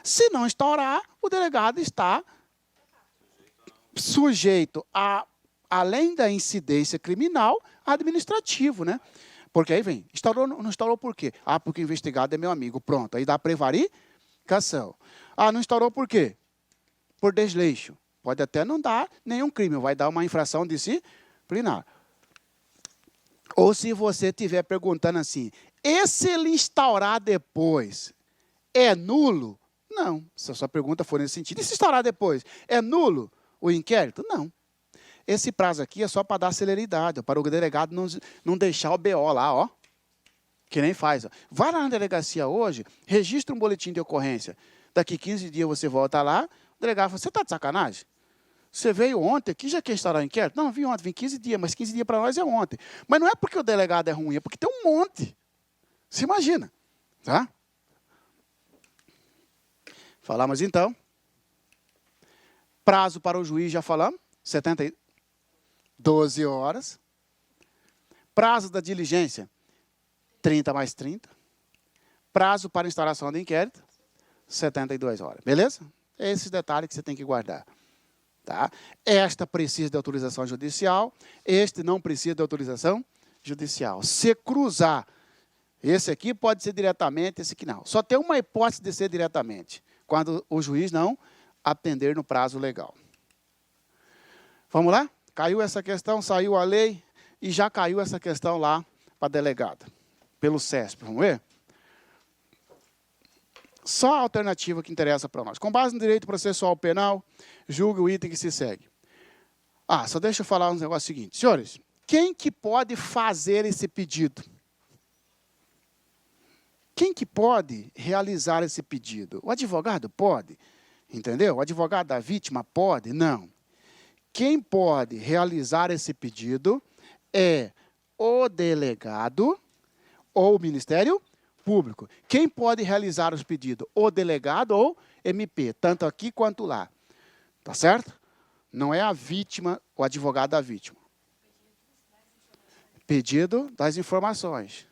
Speaker 1: Se não instaurar, o delegado está sujeito a, além da incidência criminal, administrativo, né? Porque aí vem, instaurou, não instaurou por quê? Ah, porque o investigado é meu amigo. Pronto, aí dá prevaricação. Ah, não instaurou por quê? Por desleixo. Pode até não dar nenhum crime, vai dar uma infração disciplinar. Ou se você estiver perguntando assim, e se ele instaurar depois, é nulo? Não, se a sua pergunta for nesse sentido. E se instaurar depois, é nulo o inquérito? Não. Esse prazo aqui é só para dar celeridade, para o delegado não deixar o BO lá, ó. Que nem faz. Ó. Vai lá na delegacia hoje, registra um boletim de ocorrência. Daqui 15 dias você volta lá, o delegado fala, você está de sacanagem? Você veio ontem aqui, já quer instaurar o inquérito? Não, vim ontem, vim 15 dias, mas 15 dias para nós é ontem. Mas não é porque o delegado é ruim, é porque tem um monte. Você imagina, tá? Falamos então. Prazo para o juiz, já falamos, 12 horas. Prazo da diligência, 30 mais 30. Prazo para instauração do inquérito, 72 horas. Beleza? É esse detalhe que você tem que guardar. Tá? Esta precisa de autorização judicial, este não precisa de autorização judicial. Se cruzar, esse aqui pode ser diretamente, esse aqui não. Só tem uma hipótese de ser diretamente, quando o juiz não atender no prazo legal. Vamos lá? Caiu essa questão, saiu a lei e já caiu essa questão lá para a delegada, pelo CESP. Vamos ver? Só a alternativa que interessa para nós. Com base no direito processual penal, julgue o item que se segue. Ah, só deixa eu falar um negócio seguinte. Senhores, quem que pode fazer esse pedido? Quem que pode realizar esse pedido? O advogado pode, entendeu? O advogado da vítima pode? Não. Quem pode realizar esse pedido é o delegado ou o Ministério Público. Quem pode realizar os pedidos? O delegado ou MP, tanto aqui quanto lá. Tá certo? Não é a vítima, o advogado da vítima. Pedido das informações.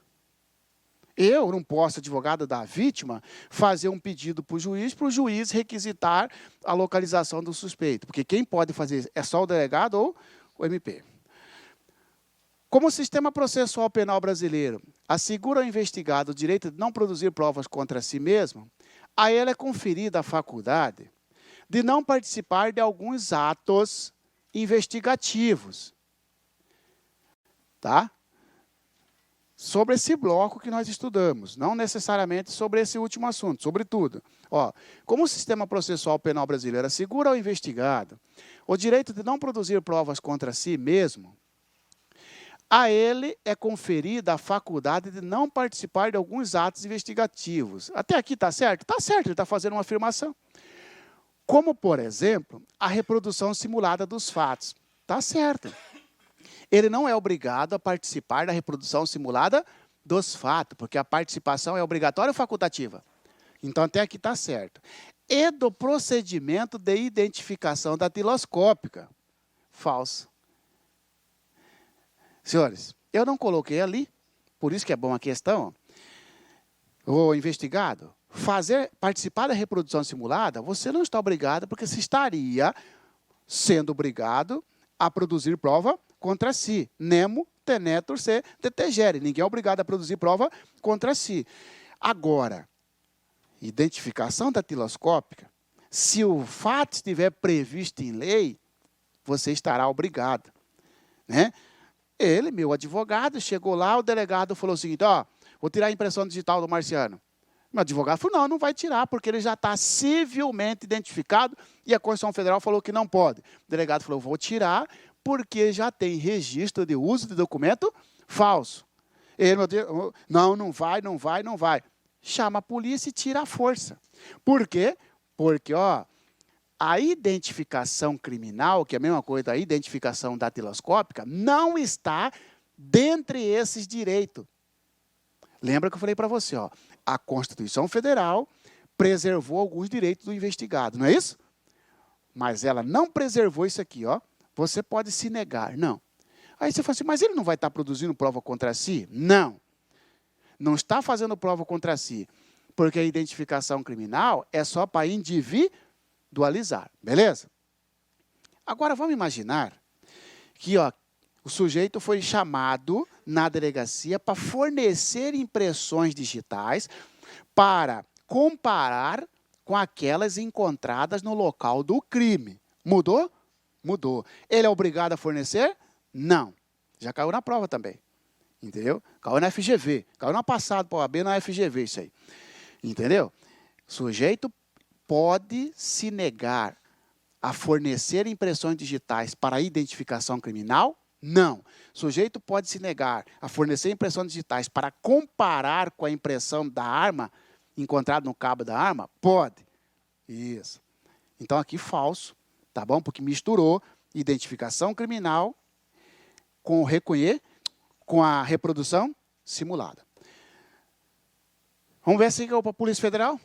Speaker 1: Eu não posso, advogado da vítima, fazer um pedido para o juiz requisitar a localização do suspeito. Porque quem pode fazer isso é só o delegado ou o MP. Como o sistema processual penal brasileiro assegura ao investigado o direito de não produzir provas contra si mesmo, a ele é conferida a faculdade de não participar de alguns atos investigativos. Tá? Sobre esse bloco que nós estudamos, não necessariamente sobre esse último assunto, sobre tudo. Ó, como o sistema processual penal brasileiro assegura ao investigado o direito de não produzir provas contra si mesmo, a ele é conferida a faculdade de não participar de alguns atos investigativos. Até aqui está certo? Está certo, ele está fazendo uma afirmação. Como, por exemplo, a reprodução simulada dos fatos. Está certo. Ele não é obrigado a participar da reprodução simulada dos fatos, porque a participação é obrigatória ou facultativa? Então, até aqui está certo. E do procedimento de identificação datiloscópica. Falso. Senhores, eu não coloquei ali, por isso que é bom a questão, o investigado, participar da reprodução simulada, você não está obrigado, porque você estaria sendo obrigado a produzir prova contra si. Nemo, tenetur, se detegere. Ninguém é obrigado a produzir prova contra si. Agora, identificação datiloscópica, se o fato estiver previsto em lei, você estará obrigado. Né? Ele, meu advogado, chegou lá, o delegado falou o seguinte, ó, vou tirar a impressão digital do Marciano. Meu advogado falou, não vai tirar, porque ele já está civilmente identificado e a Constituição Federal falou que não pode. O delegado falou, vou tirar, porque já tem registro de uso de documento falso. Ele, não vai. Chama a polícia e tira a força. Por quê? Porque, ó, a identificação criminal, que é a mesma coisa da identificação datiloscópica, não está dentre esses direitos. Lembra que eu falei para você, ó, a Constituição Federal preservou alguns direitos do investigado, não é isso? Mas ela não preservou isso aqui, ó. Você pode se negar, não. Aí você fala assim, mas ele não vai estar produzindo prova contra si? Não. Não está fazendo prova contra si. Porque a identificação criminal é só para individualizar. Beleza? Agora, vamos imaginar que o sujeito foi chamado na delegacia para fornecer impressões digitais para comparar com aquelas encontradas no local do crime. Mudou? Mudou. Ele é obrigado a fornecer? Não. Já caiu na prova também. Entendeu? Caiu na FGV. Caiu no passado para o OAB na FGV isso aí. Entendeu? O sujeito pode se negar a fornecer impressões digitais para a identificação criminal? Não. O sujeito pode se negar a fornecer impressões digitais para comparar com a impressão da arma encontrada no cabo da arma? Pode. Isso. Então, aqui falso, tá bom? Porque misturou identificação criminal com a reprodução simulada. Vamos ver se é para a Polícia Federal?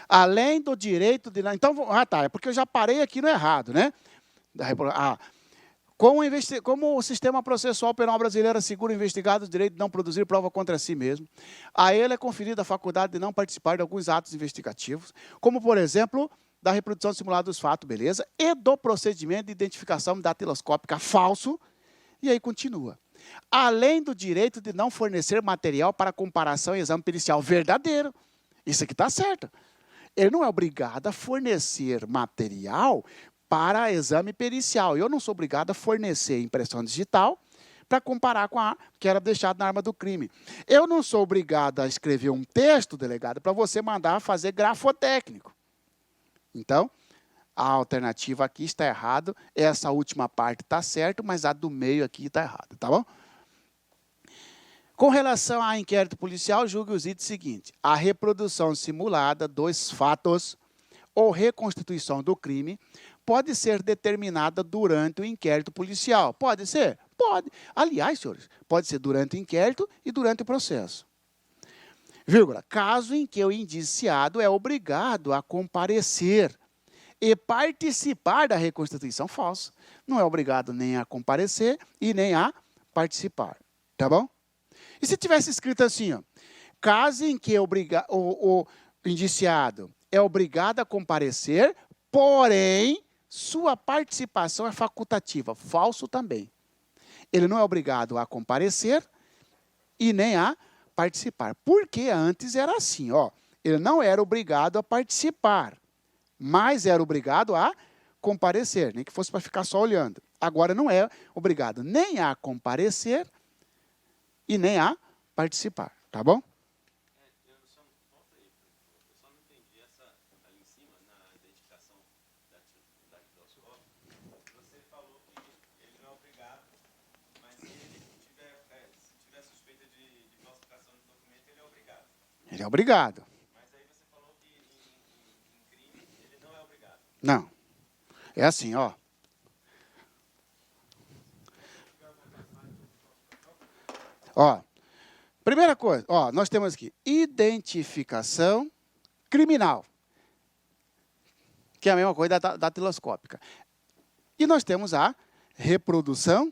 Speaker 1: Além do direito de... Então, é porque eu já parei aqui no errado, né? Como o sistema processual penal brasileiro assegura o investigado o direito de não produzir prova contra si mesmo, a ele é conferida a faculdade de não participar de alguns atos investigativos, como, por exemplo, da reprodução simulada dos fatos, beleza? E do procedimento de identificação datiloscópica falso, e aí continua. Além do direito de não fornecer material para comparação e exame pericial verdadeiro. Isso aqui está certo. Ele não é obrigado a fornecer material para exame pericial. Eu não sou obrigado a fornecer impressão digital para comparar com a que era deixada na arma do crime. Eu não sou obrigado a escrever um texto, delegado, para você mandar fazer grafotécnico. Então, a alternativa aqui está errado. Essa última parte está certo, mas a do meio aqui está errada, tá bom? Com relação a inquérito policial, julgue os itens seguintes. A reprodução simulada dos fatos ou reconstituição do crime pode ser determinada durante o inquérito policial. Pode ser? Pode. Aliás, senhores, pode ser durante o inquérito e durante o processo. Vírgula, caso em que o indiciado é obrigado a comparecer e participar da reconstituição falsa. Não é obrigado nem a comparecer e nem a participar. Tá bom? E se tivesse escrito assim, caso em que o indiciado é obrigado a comparecer, porém, sua participação é facultativa. Falso também. Ele não é obrigado a comparecer e nem a participar. Porque antes era assim, ele não era obrigado a participar, mas era obrigado a comparecer, nem que fosse para ficar só olhando. Agora não é obrigado nem a comparecer e nem a participar, tá bom?
Speaker 2: Eu só não entendi essa ali em cima, na identificação da datiloscópica. Você falou que ele não é obrigado, mas se ele tiver suspeita de falsificação de documento, ele é obrigado.
Speaker 1: Ele é obrigado.
Speaker 2: Mas aí você falou que em crime ele não é obrigado.
Speaker 1: Não. É assim, primeira coisa, nós temos aqui identificação criminal, que é a mesma coisa da datiloscópica. E nós temos a reprodução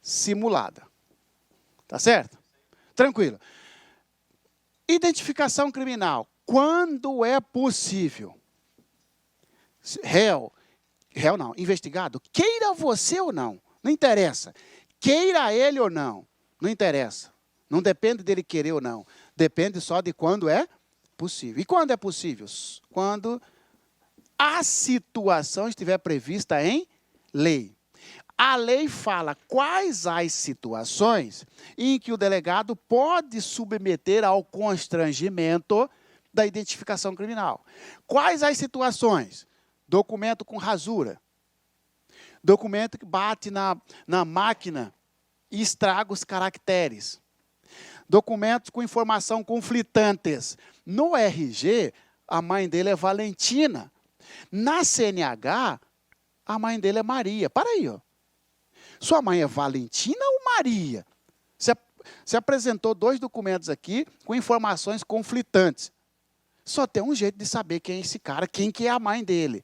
Speaker 1: simulada. Tá certo? Tranquilo. Identificação criminal, quando é possível. Réu não, investigado, queira você ou não interessa. Queira ele ou não interessa. Não depende dele querer ou não. Depende só de quando é possível. E quando é possível? Quando a situação estiver prevista em lei. A lei fala quais as situações em que o delegado pode submeter ao constrangimento da identificação criminal. Quais as situações? Documento com rasura. Documento que bate na máquina e estraga os caracteres. Documentos com informação conflitantes. No RG, a mãe dele é Valentina. Na CNH, a mãe dele é Maria. Para aí, Sua mãe é Valentina ou Maria? Você apresentou 2 documentos aqui com informações conflitantes. Só tem um jeito de saber quem é esse cara, quem que é a mãe dele.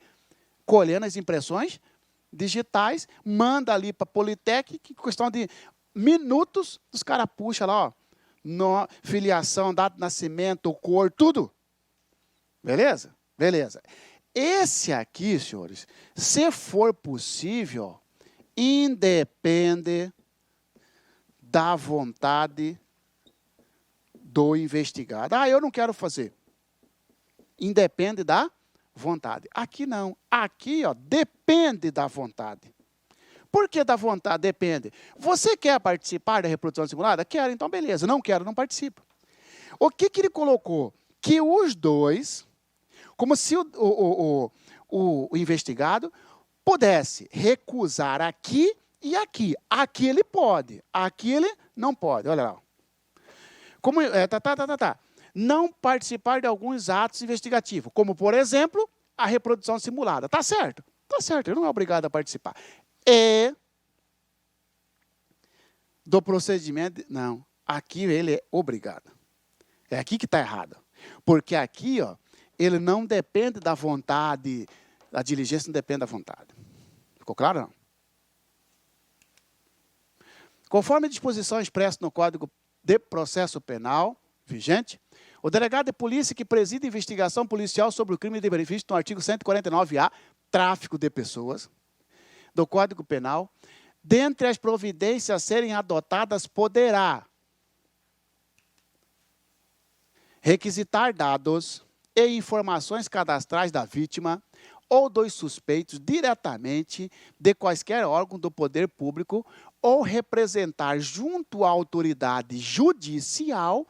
Speaker 1: colhendo as impressões digitais, manda ali para a Politec, que questão de minutos, os caras puxam lá, ó, filiação, data de nascimento, cor, tudo. Beleza? Beleza. Esse aqui, senhores, se for possível, independe da vontade do investigado. Ah, eu não quero fazer. Independe da vontade. Aqui não. Aqui, ó, depende da vontade. Por que da vontade? Depende. Você quer participar da reprodução simulada? Quero, então beleza. Não quero, não participo. O que ele colocou? Que os dois, como se o investigado pudesse recusar aqui e aqui. Aqui ele pode, aqui ele não pode. Olha lá. Como, não participar de alguns atos investigativos, como, por exemplo, a reprodução simulada. Tá certo? Tá certo, ele não é obrigado a participar. E do procedimento, não. Aqui ele é obrigado. É aqui que está errado. Porque aqui, ó, ele não depende da vontade, a diligência não depende da vontade. Ficou claro, não? Conforme a disposição expressa no Código de Processo Penal vigente, o delegado de polícia que preside a investigação policial sobre o crime de benefício no artigo 149-A, tráfico de pessoas, do Código Penal, dentre as providências a serem adotadas, poderá requisitar dados e informações cadastrais da vítima ou dos suspeitos diretamente de quaisquer órgão do poder público ou representar junto à autoridade judicial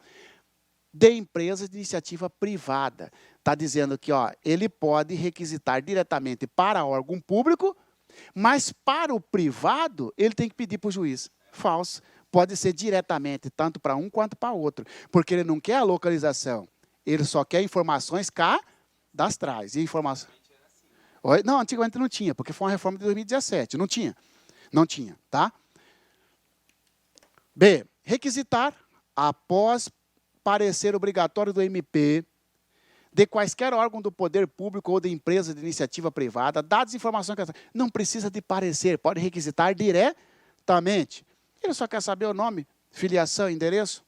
Speaker 1: de empresas de iniciativa privada. Está dizendo que, ó, ele pode requisitar diretamente para órgão público, mas para o privado, ele tem que pedir para o juiz. Falso. Pode ser diretamente, tanto para um quanto para outro, porque ele não quer a localização, ele só quer informações cadastrais. E informação... Não, antigamente não tinha, porque foi uma reforma de 2017. Não tinha. Não tinha, tá? B. Requisitar, após parecer obrigatório do MP, de quaisquer órgão do poder público ou de empresa de iniciativa privada, dados e informações... Não precisa de parecer, pode requisitar diretamente. Ele só quer saber o nome, filiação, endereço.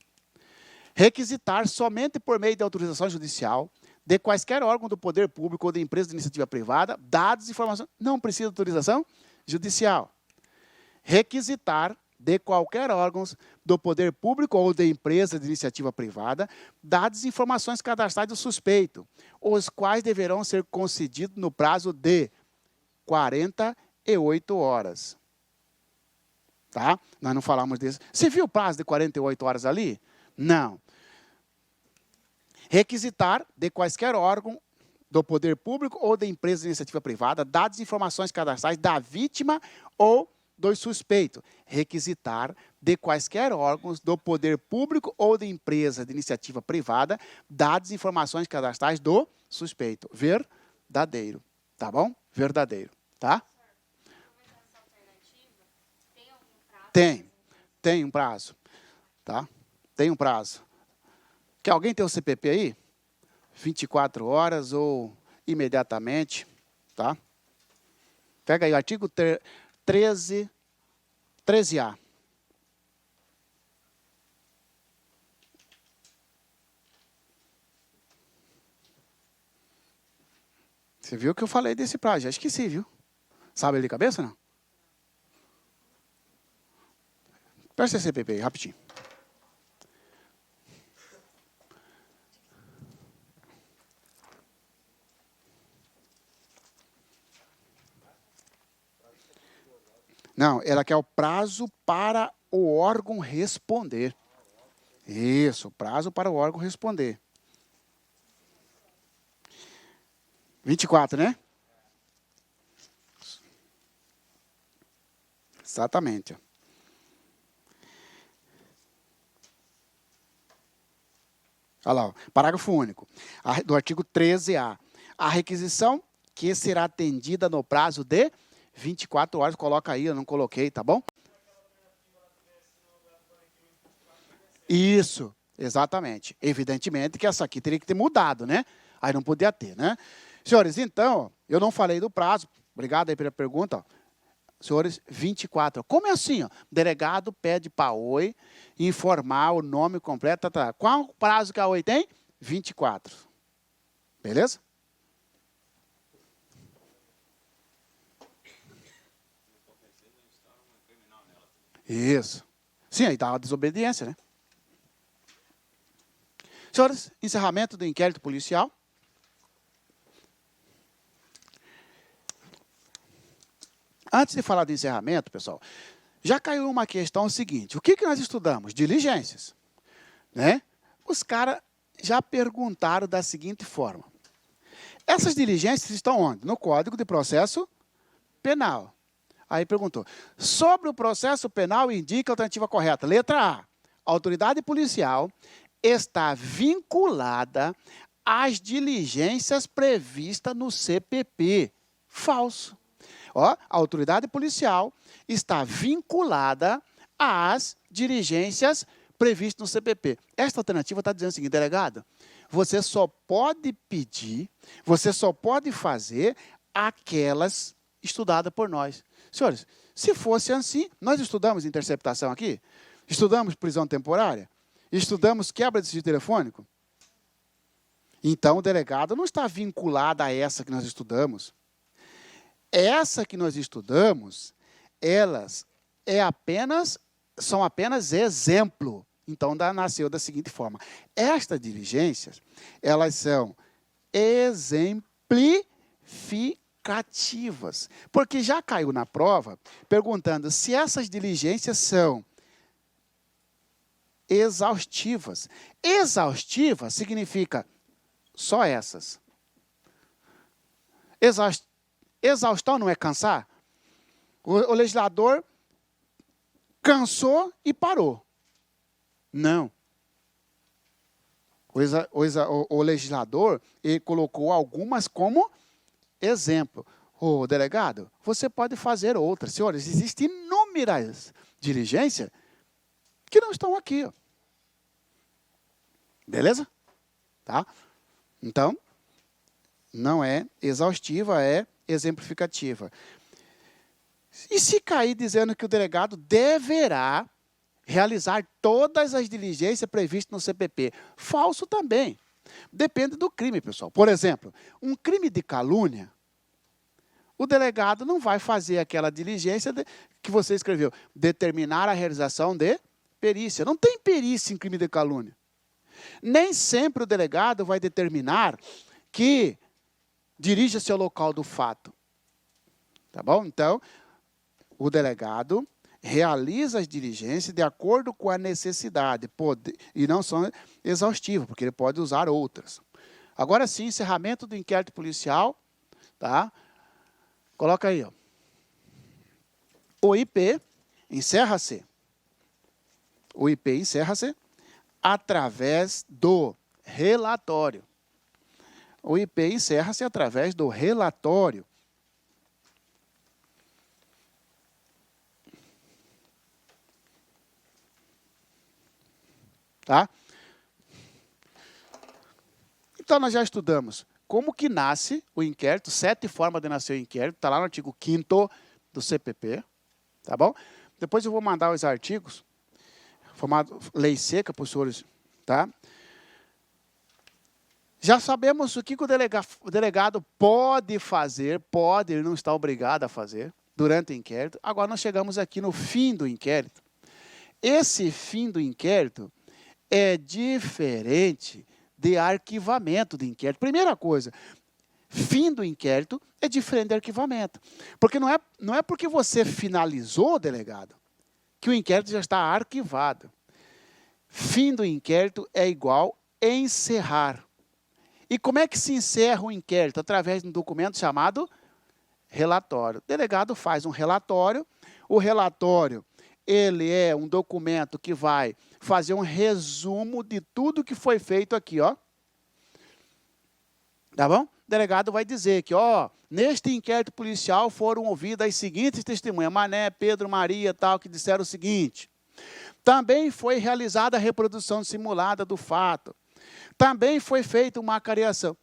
Speaker 1: Requisitar somente por meio de autorização judicial, de quaisquer órgão do poder público ou de empresa de iniciativa privada, dados e informações... Não precisa de autorização judicial. Requisitar de qualquer órgão do poder público ou de empresa de iniciativa privada, dados e informações cadastrais do suspeito, os quais deverão ser concedidos no prazo de 48 horas. Tá? Nós não falamos disso. Você viu o prazo de 48 horas ali? Não. Requisitar de quaisquer órgão do poder público ou de empresa de iniciativa privada, dados e informações cadastrais da vítima ou do suspeito. Requisitar de quaisquer órgãos do poder público ou de empresa de iniciativa privada, dados e informações cadastrais do suspeito. Verdadeiro. Tá bom? Verdadeiro. Tá? Tem um prazo. Tá? Tem um prazo. Quer alguém ter o CPP aí? 24 horas ou imediatamente. Tá? Pega aí o artigo 13A. Você viu que eu falei desse prazo? Já esqueci, viu? Sabe ele de cabeça, não? Presta esse CPP aí, rapidinho. Não, ela quer o prazo para o órgão responder. Isso, prazo para o órgão responder. 24, né? Exatamente. Olha lá, ó, parágrafo único, do artigo 13A. A requisição que será atendida no prazo de 24 horas, coloca aí, eu não coloquei, tá bom? Isso, exatamente. Evidentemente que essa aqui teria que ter mudado, né? Aí não podia ter, né? Senhores, então, eu não falei do prazo, Obrigado aí pela pergunta. Ó. Senhores, 24. Como é assim? Ó? O delegado pede para a Oi informar o nome completo. Tá. Qual o prazo que a Oi tem? 24. Beleza? Isso. Sim, aí está a desobediência, né? Senhores, encerramento do inquérito policial. Antes de falar do encerramento, pessoal, já caiu uma questão seguinte. O que nós estudamos? Diligências. Né? Os caras já perguntaram da seguinte forma. Essas diligências estão onde? No Código de Processo Penal. Aí perguntou, sobre o processo penal, indica a alternativa correta. Letra A, a autoridade policial está vinculada às diligências previstas no CPP. Falso. Ó, a autoridade policial está vinculada às diligências previstas no CPP. Esta alternativa está dizendo o seguinte, delegado, você só pode pedir, você só pode fazer aquelas estudadas por nós. Senhores, se fosse assim, nós estudamos interceptação aqui? Estudamos prisão temporária? Estudamos quebra de sigilo telefônico? Então, o delegado não está vinculado a essa que nós estudamos. Essa que nós estudamos, elas são apenas exemplo. Então, nasceu da seguinte forma. Estas diligências, elas são exemplificativas. Porque já caiu na prova perguntando se essas diligências são exaustivas. Exaustiva significa só essas. Exaustão não é cansar? O legislador cansou e parou. Não. O legislador ele colocou algumas como exemplo. O delegado, você pode fazer outras. Senhores, existem inúmeras diligências que não estão aqui. Ó. Beleza? Tá? Então, não é exaustiva, é exemplificativa. E se cair dizendo que o delegado deverá realizar todas as diligências previstas no CPP? Falso também. Depende do crime, pessoal. Por exemplo, um crime de calúnia, o delegado não vai fazer aquela diligência que você escreveu, determinar a realização de perícia. Não tem perícia em crime de calúnia. Nem sempre o delegado vai determinar que dirija-se ao local do fato. Tá bom? Então, o delegado realiza as diligências de acordo com a necessidade, e não são exaustivas, porque ele pode usar outras. Agora sim, encerramento do inquérito policial, tá? Coloca aí, ó. O IP encerra-se através do relatório. O IP encerra-se através do relatório. Tá? Então, nós já estudamos como que nasce o inquérito, 7 formas de nascer o inquérito, está lá no artigo 5º do CPP, tá bom? Depois eu vou mandar os artigos, formado lei seca para os senhores, tá? Já sabemos o que o delegado pode fazer, ele não está obrigado a fazer durante o inquérito. Agora nós chegamos aqui no fim do inquérito. Esse fim do inquérito é diferente de arquivamento de inquérito. Primeira coisa, fim do inquérito é diferente de arquivamento. Porque não é porque você finalizou, delegado, que o inquérito já está arquivado. Fim do inquérito é igual encerrar. E como é que se encerra o inquérito? Através de um documento chamado relatório. O delegado faz um relatório. O relatório, ele é um documento que vai fazer um resumo de tudo que foi feito aqui, ó. Tá bom? O delegado vai dizer que, ó, neste inquérito policial foram ouvidas as seguintes testemunhas, Mané, Pedro, Maria, tal, que disseram o seguinte. Também foi realizada a reprodução simulada do fato. Também foi feita uma acariação.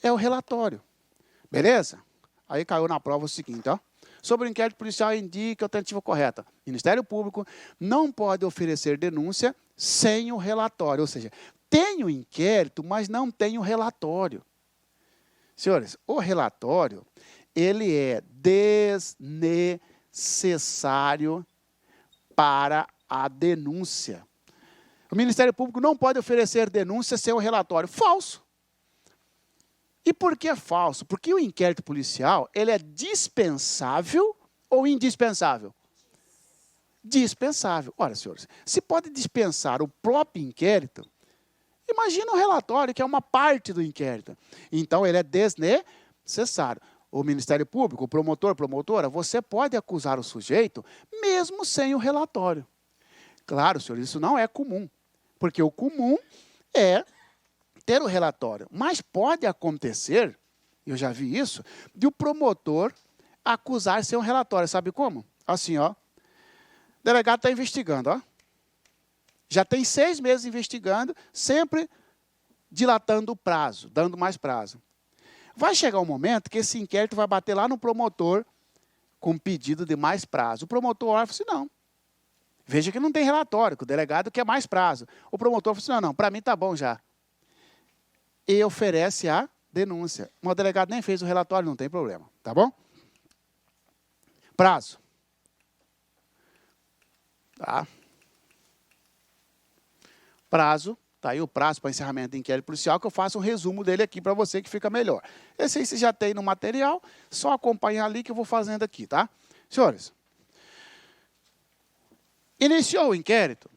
Speaker 1: É o relatório. Beleza? Aí caiu na prova o seguinte, ó. Sobre o inquérito policial, indica a alternativa correta. Ministério Público não pode oferecer denúncia sem o relatório. Ou seja, tem o inquérito, mas não tem o relatório. Senhores, o relatório, ele é desnecessário para a denúncia. O Ministério Público não pode oferecer denúncia sem o relatório. Falso. E por que é falso? Porque o inquérito policial, ele é dispensável ou indispensável? Dispensável. Ora, senhores, se pode dispensar o próprio inquérito, imagina o relatório, que é uma parte do inquérito. Então, ele é desnecessário. O Ministério Público, o promotor, promotora, você pode acusar o sujeito mesmo sem o relatório. Claro, senhores, isso não é comum, porque o comum é ter o relatório. Mas pode acontecer, eu já vi isso, de o promotor acusar sem um relatório. Sabe como? Assim, ó. O delegado está investigando, ó. Já tem 6 meses investigando, sempre dilatando o prazo, dando mais prazo. Vai chegar um momento que esse inquérito vai bater lá no promotor com pedido de mais prazo. O promotor olha e fala assim, não. Veja que não tem relatório, que o delegado quer mais prazo. O promotor fala assim, não, para mim está bom já. E oferece a denúncia. O delegado nem fez o relatório, não tem problema, tá bom? Prazo. Tá. Prazo, tá aí o prazo para encerramento do inquérito policial, que eu faço um resumo dele aqui para você que fica melhor. Esse aí você já tem no material, só acompanhar ali que eu vou fazendo aqui, tá? Senhores, iniciou o inquérito,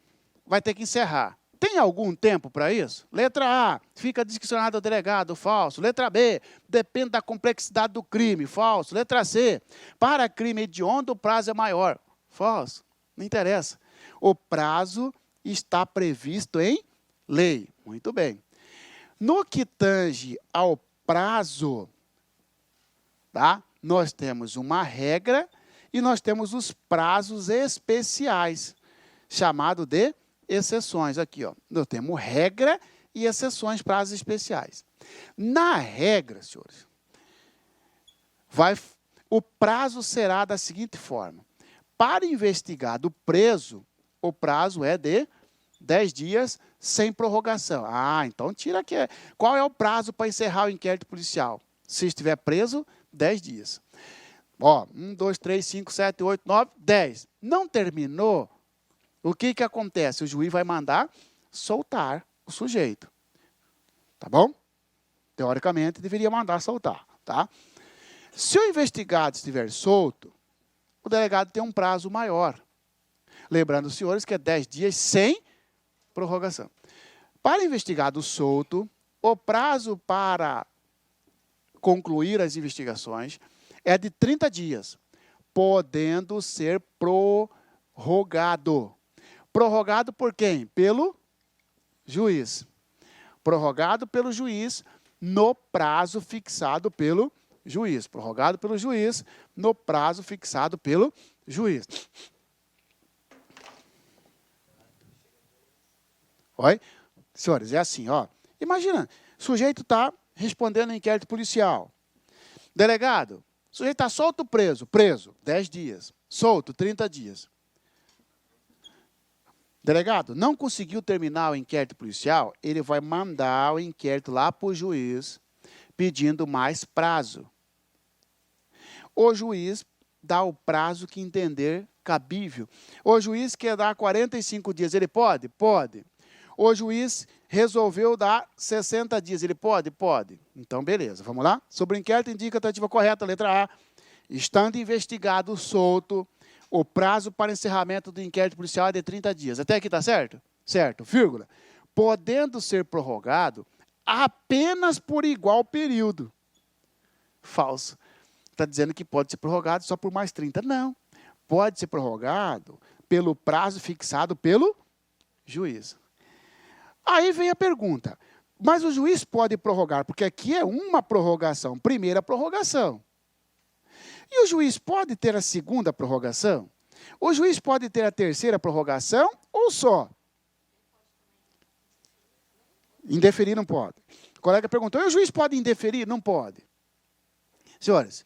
Speaker 1: vai ter que encerrar. Tem algum tempo para isso? Letra A, fica discricionado ao delegado, falso. Letra B, depende da complexidade do crime, falso. Letra C, para crime hediondo o prazo é maior, falso. Não interessa. O prazo está previsto em lei. Muito bem. No que tange ao prazo, tá? Nós temos uma regra e nós temos os prazos especiais, chamado de exceções. Aqui, ó. Nós temos regra e exceções, prazos especiais. Na regra, senhores, o prazo será da seguinte forma. Para investigado preso, o prazo é de 10 dias sem prorrogação. Ah, então tira aqui. Qual é o prazo para encerrar o inquérito policial? Se estiver preso, 10 dias. Ó, 1, 2, 3, 5, 7, 8, 9, 10. Não terminou? O que acontece? O juiz vai mandar soltar o sujeito. Tá bom? Teoricamente, deveria mandar soltar. Tá? Se o investigado estiver solto, o delegado tem um prazo maior. Lembrando, senhores, que é 10 dias sem prorrogação. Para investigado solto, o prazo para concluir as investigações é de 30 dias, podendo ser prorrogado. Prorrogado por quem? Pelo juiz. Prorrogado pelo juiz no prazo fixado pelo juiz. Prorrogado pelo juiz no prazo fixado pelo juiz. Oi? Senhores, é assim, ó. Imagina, o sujeito está respondendo ao inquérito policial. Delegado, o sujeito está solto ou preso? Preso, 10 dias. Solto, 30 dias. Delegado, não conseguiu terminar o inquérito policial, ele vai mandar o inquérito lá para o juiz, pedindo mais prazo. O juiz dá o prazo que entender cabível. O juiz quer dar 45 dias, ele pode? Pode. O juiz resolveu dar 60 dias, ele pode? Pode. Então, beleza, vamos lá? Sobre o inquérito, indica a alternativa correta, letra A. Estando investigado solto, o prazo para encerramento do inquérito policial é de 30 dias. Até aqui está certo? Certo, vírgula. Podendo ser prorrogado apenas por igual período. Falso. Está dizendo que pode ser prorrogado só por mais 30. Não. Pode ser prorrogado pelo prazo fixado pelo juiz. Aí vem a pergunta. Mas o juiz pode prorrogar, porque aqui é uma prorrogação, primeira prorrogação. E o juiz pode ter a segunda prorrogação? O juiz pode ter a terceira prorrogação ou só? Indeferir não pode. O colega perguntou, e o juiz pode indeferir? Não pode. Senhores,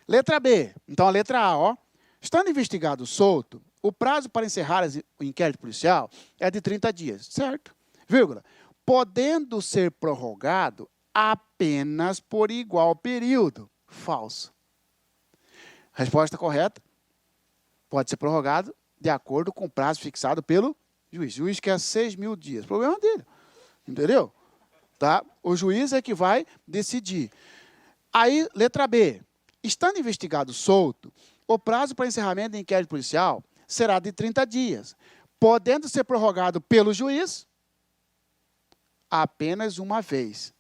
Speaker 1: Letra B. Então, a letra A, ó. Estando investigado solto, o prazo para encerrar o inquérito policial é de 30 dias, certo? Vírgula. Podendo ser prorrogado apenas por igual período. Falso. Resposta correta. Pode ser prorrogado de acordo com o prazo fixado pelo juiz. O juiz quer 6.000 dias. Problema dele. Entendeu? Tá? O juiz é que vai decidir. Aí, letra B. Estando investigado solto, o prazo para encerramento do inquérito policial será de 30 dias, podendo ser prorrogado pelo juiz apenas uma vez.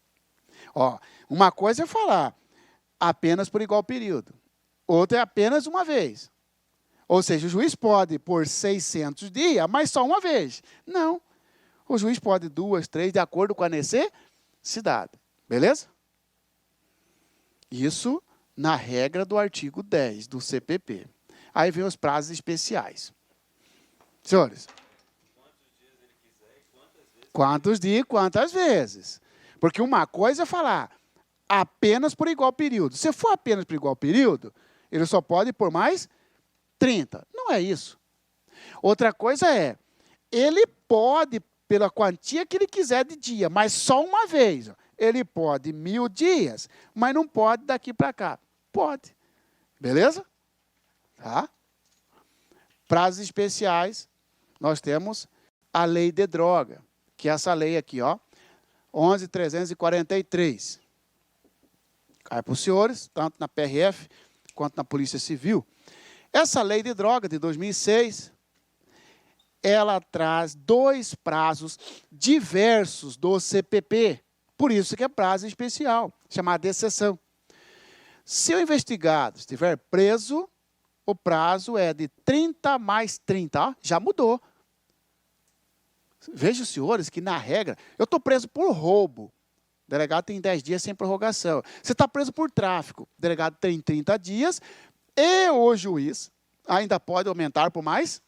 Speaker 1: Ó, uma coisa é falar apenas por igual período. Outra é apenas uma vez. Ou seja, o juiz pode por 600 dias, mas só uma vez. Não. O juiz pode 2, 3, de acordo com a necessidade. Beleza? Isso na regra do artigo 10 do CPP. Aí vem os prazos especiais. Senhores.
Speaker 2: Quantos dias ele quiser e quantas vezes?
Speaker 1: Quantos dias e quantas vezes. Porque uma coisa é falar apenas por igual período. Se for apenas por igual período, ele só pode ir por mais 30. Não é isso. Outra coisa é, ele pode, pela quantia que ele quiser de dia, mas só uma vez. Ele pode 1.000 dias, mas não pode daqui para cá. Pode. Beleza? Tá? Prazos especiais, nós temos a lei de droga, que é essa lei aqui, ó, 11.343. Cai para os senhores, tanto na PRF quanto na Polícia Civil. Essa lei de droga de 2006, ela traz 2 prazos diversos do CPP. Por isso que é prazo especial, chamado de exceção. Se o investigado estiver preso, o prazo é de 30 mais 30. Ó, já mudou. Veja, senhores, que na regra, eu estou preso por roubo. O delegado tem 10 dias sem prorrogação. Você está preso por tráfico. O delegado tem 30 dias e o juiz ainda pode aumentar por mais,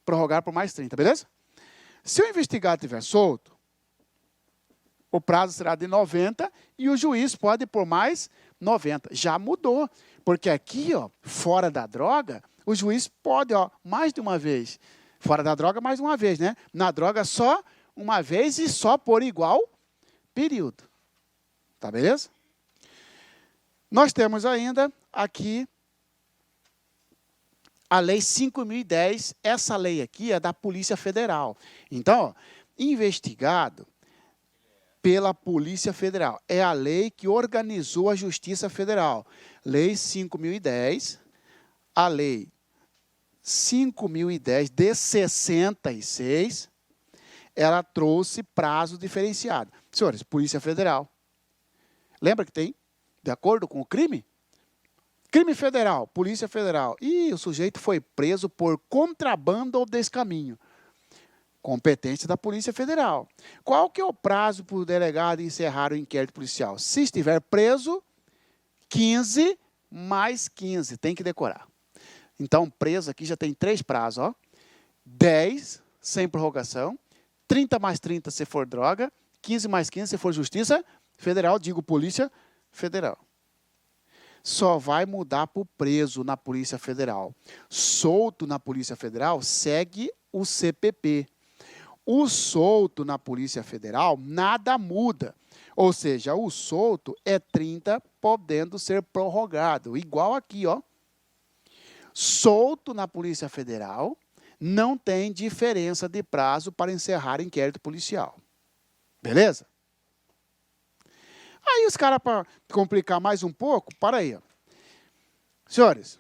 Speaker 1: prorrogar por mais 30, beleza? Se o investigado estiver solto, o prazo será de 90 e o juiz pode por mais 90. Já mudou, porque aqui, ó, fora da droga, o juiz pode, ó, mais de uma vez. Fora da droga, mais uma vez, né? Na droga, só uma vez e só por igual período. Tá beleza? Nós temos ainda aqui a Lei 5.010. Essa lei aqui é da Polícia Federal. Então, ó, investigado pela Polícia Federal. É a lei que organizou a Justiça Federal. Lei 5.010, a Lei 5.010 de 66, ela trouxe prazo diferenciado. Senhores, Polícia Federal. Lembra que tem, de acordo com o crime? Crime federal, Polícia Federal. E o sujeito foi preso por contrabando ou descaminho. Competência da Polícia Federal. Qual que é o prazo para o delegado encerrar o inquérito policial? Se estiver preso, 15 mais 15. Tem que decorar. Então, preso aqui já tem 3 prazos. Ó. 10 sem prorrogação. 30 mais 30 se for droga. 15 mais 15 se for Justiça Federal. Digo Polícia Federal. Só vai mudar para o preso na Polícia Federal. Solto na Polícia Federal segue o CPP. O solto na Polícia Federal, nada muda. Ou seja, o solto é 30, podendo ser prorrogado. Igual aqui, ó. Solto na Polícia Federal, não tem diferença de prazo para encerrar inquérito policial. Beleza? Aí os caras, para complicar mais um pouco, para aí. Ó. Senhores,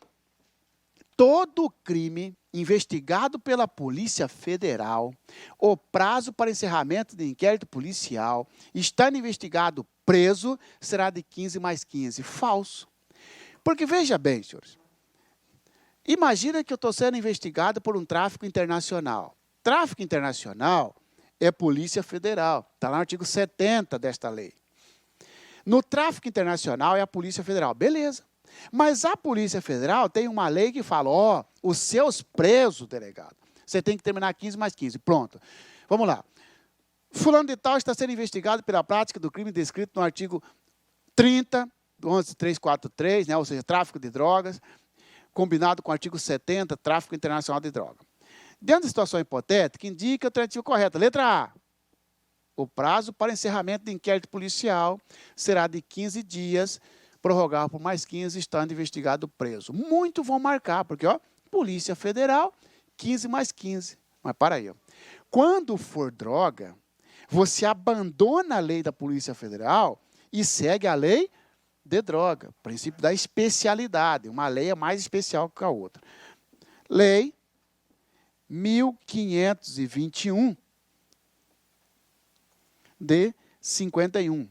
Speaker 1: todo crime investigado pela Polícia Federal, o prazo para encerramento de inquérito policial, estando investigado preso, será de 15 mais 15. Falso. Porque, veja bem, senhores, imagina que eu estou sendo investigado por um tráfico internacional. Tráfico internacional é Polícia Federal. Está lá no artigo 70 desta lei. No tráfico internacional é a Polícia Federal. Beleza. Mas a Polícia Federal tem uma lei que fala, ó, os seus presos, delegado, você tem que terminar 15 mais 15. Pronto. Vamos lá. Fulano de tal está sendo investigado pela prática do crime descrito no artigo 30 11343, né, ou seja, tráfico de drogas, combinado com o artigo 70, tráfico internacional de droga. Dentro da situação hipotética, indica a alternativa correta. Letra A. O prazo para encerramento de inquérito policial será de 15 dias, prorrogável por mais 15, estando investigado preso. Muito vão marcar, porque, ó, Polícia Federal, 15 mais 15. Mas para aí, ó. Quando for droga, você abandona a lei da Polícia Federal e segue a lei de droga. Princípio da especialidade. Uma lei é mais especial que a outra. Lei 1521 de 51.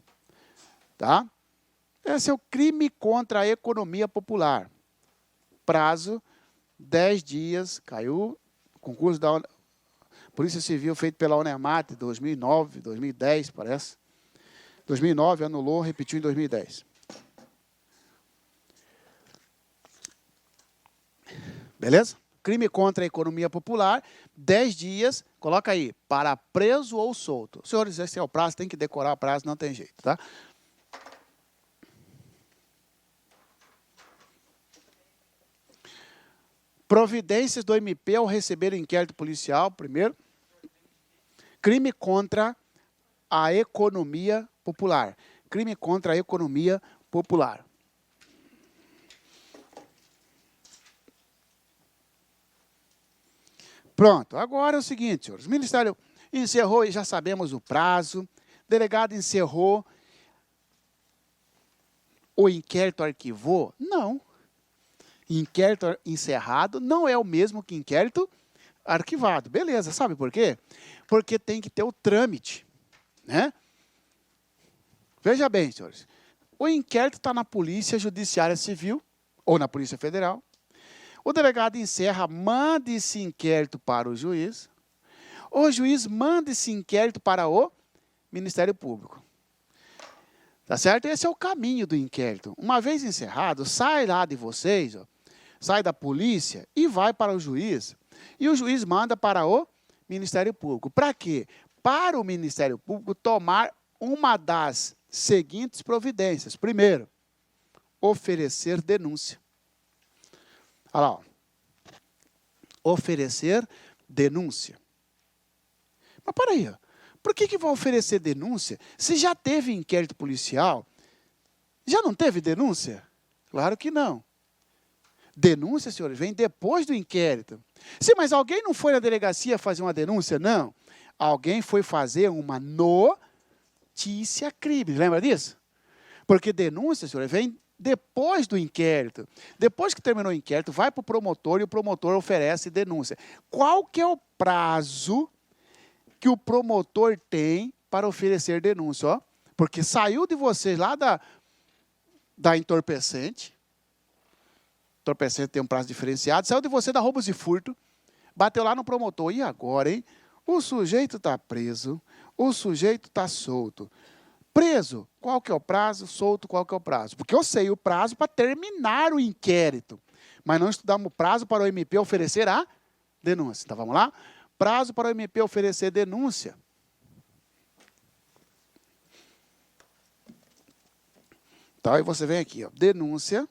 Speaker 1: Tá? Esse é o crime contra a economia popular. Prazo, 10 dias, caiu, concurso da Polícia Civil feito pela Unemat, 2009, 2010, parece. 2009, anulou, repetiu em 2010. Beleza? Crime contra a economia popular, 10 dias, coloca aí, para preso ou solto. Senhores, esse é o prazo, tem que decorar o prazo, não tem jeito, tá? Providências do MP ao receber o inquérito policial, primeiro. Crime contra a economia popular. Crime contra a economia popular. Pronto, agora é o seguinte, senhores. O Ministério encerrou e já sabemos o prazo. O delegado encerrou. O inquérito arquivou? Não. Inquérito encerrado não é o mesmo que inquérito arquivado. Beleza, sabe por quê? Porque tem que ter o trâmite, né? Veja bem, senhores. O inquérito está na Polícia Judiciária Civil ou na Polícia Federal. O delegado encerra, manda esse inquérito para o juiz. O juiz manda esse inquérito para o Ministério Público. Tá certo? Esse é o caminho do inquérito. Uma vez encerrado, sai lá de vocês, ó, sai da polícia e vai para o juiz. E o juiz manda para o Ministério Público. Para quê? Para o Ministério Público tomar uma das seguintes providências. Primeiro, oferecer denúncia. Olha lá, ó. Oferecer denúncia. Mas para aí, ó. Por que vai oferecer denúncia se já teve inquérito policial? Já não teve denúncia? Claro que não. Denúncia, senhores, vem depois do inquérito. Sim, mas alguém não foi na delegacia fazer uma denúncia? Não. Alguém foi fazer uma notícia crime. Lembra disso? Porque denúncia, senhores, vem depois do inquérito. Depois que terminou o inquérito, vai para o promotor e o promotor oferece denúncia. Qual que é o prazo que o promotor tem para oferecer denúncia? Ó, porque saiu de vocês lá da entorpecente. Entorpecente tem um prazo diferenciado. Saiu de você da roubos e furto. Bateu lá no promotor. E agora, hein? O sujeito está preso. O sujeito está solto. Preso, qual que é o prazo? Solto, qual que é o prazo? Porque eu sei o prazo para terminar o inquérito. Mas não estudamos o prazo para o MP oferecer a denúncia. Então, vamos lá? Prazo para o MP oferecer denúncia. Então, aí você vem aqui, ó, denúncia,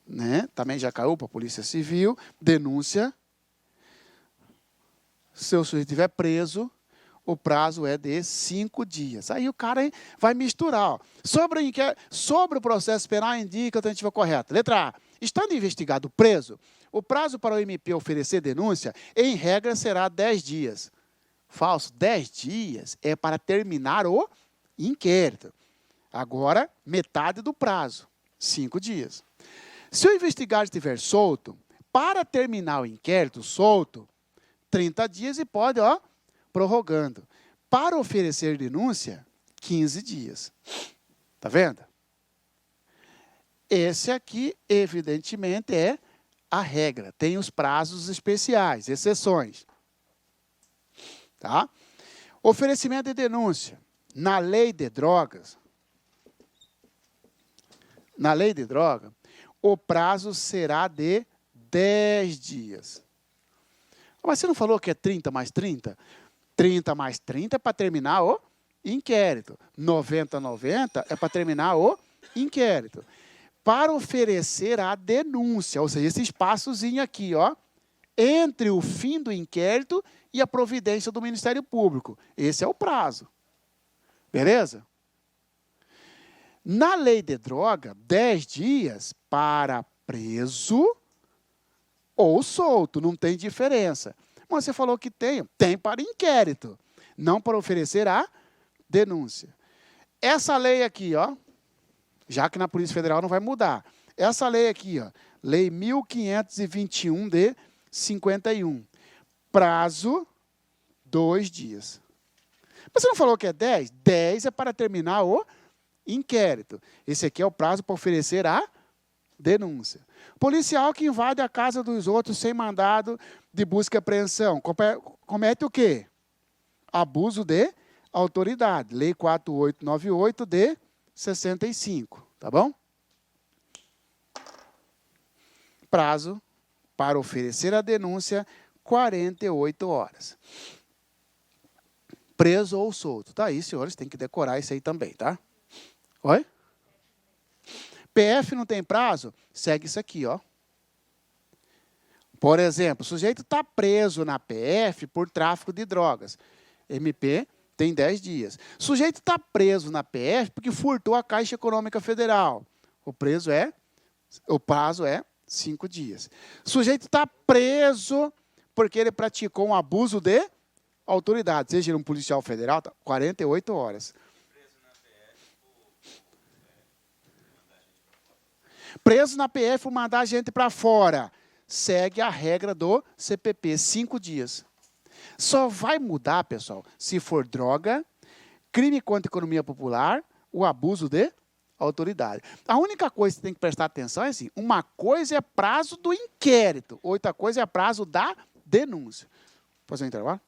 Speaker 1: né? Também já caiu para a Polícia Civil, denúncia. Se o sujeito estiver preso, o prazo é de 5 dias. Aí o cara vai misturar. Ó. Sobre o processo penal, indica a alternativa correta. Letra A. Estando investigado preso, o prazo para o MP oferecer denúncia, em regra, será 10 dias. Falso. 10 dias é para terminar o inquérito. Agora, metade do prazo. 5 dias. Se o investigado estiver solto, para terminar o inquérito solto, 30 dias e pode, ó, prorrogando. Para oferecer denúncia, 15 dias. Tá vendo? Esse aqui, evidentemente, é a regra. Tem os prazos especiais, exceções. Tá? Oferecimento de denúncia. Na lei de drogas, o prazo será de 10 dias. Mas você não falou que é 30 mais 30? 30 mais 30 é para terminar o inquérito. 90, 90 é para terminar o inquérito. Para oferecer a denúncia, ou seja, esse espaçozinho aqui, ó, entre o fim do inquérito e a providência do Ministério Público. Esse é o prazo. Beleza? Na lei de droga, 10 dias para preso ou solto, não tem diferença. Mas você falou que tem para inquérito, não para oferecer a denúncia. Essa lei aqui, ó, já que na Polícia Federal não vai mudar. Essa lei aqui, ó, Lei 1521 de 51. Prazo, 2 dias. Mas você não falou que é 10? 10 é para terminar o inquérito. Esse aqui é o prazo para oferecer a denúncia. Policial que invade a casa dos outros sem mandado de busca e apreensão. Comete o quê? Abuso de autoridade. Lei 4898 de 65. Tá bom? Prazo para oferecer a denúncia, 48 horas. Preso ou solto. Tá aí, senhores, tem que decorar isso aí também, tá? Oi? PF não tem prazo? Segue isso aqui, ó. Por exemplo, o sujeito está preso na PF por tráfico de drogas. MP tem 10 dias. O sujeito está preso na PF porque furtou a Caixa Econômica Federal. O prazo é 5 dias. O sujeito está preso porque ele praticou um abuso de autoridade. Seja ele um policial federal, 48 horas. Preso na PF por mandar a gente para fora. Segue a regra do CPP, 5 dias. Só vai mudar, pessoal, se for droga, crime contra a economia popular, o abuso de autoridade. A única coisa que você tem que prestar atenção é assim, uma coisa é prazo do inquérito, outra coisa é prazo da denúncia. Vou fazer um intervalo?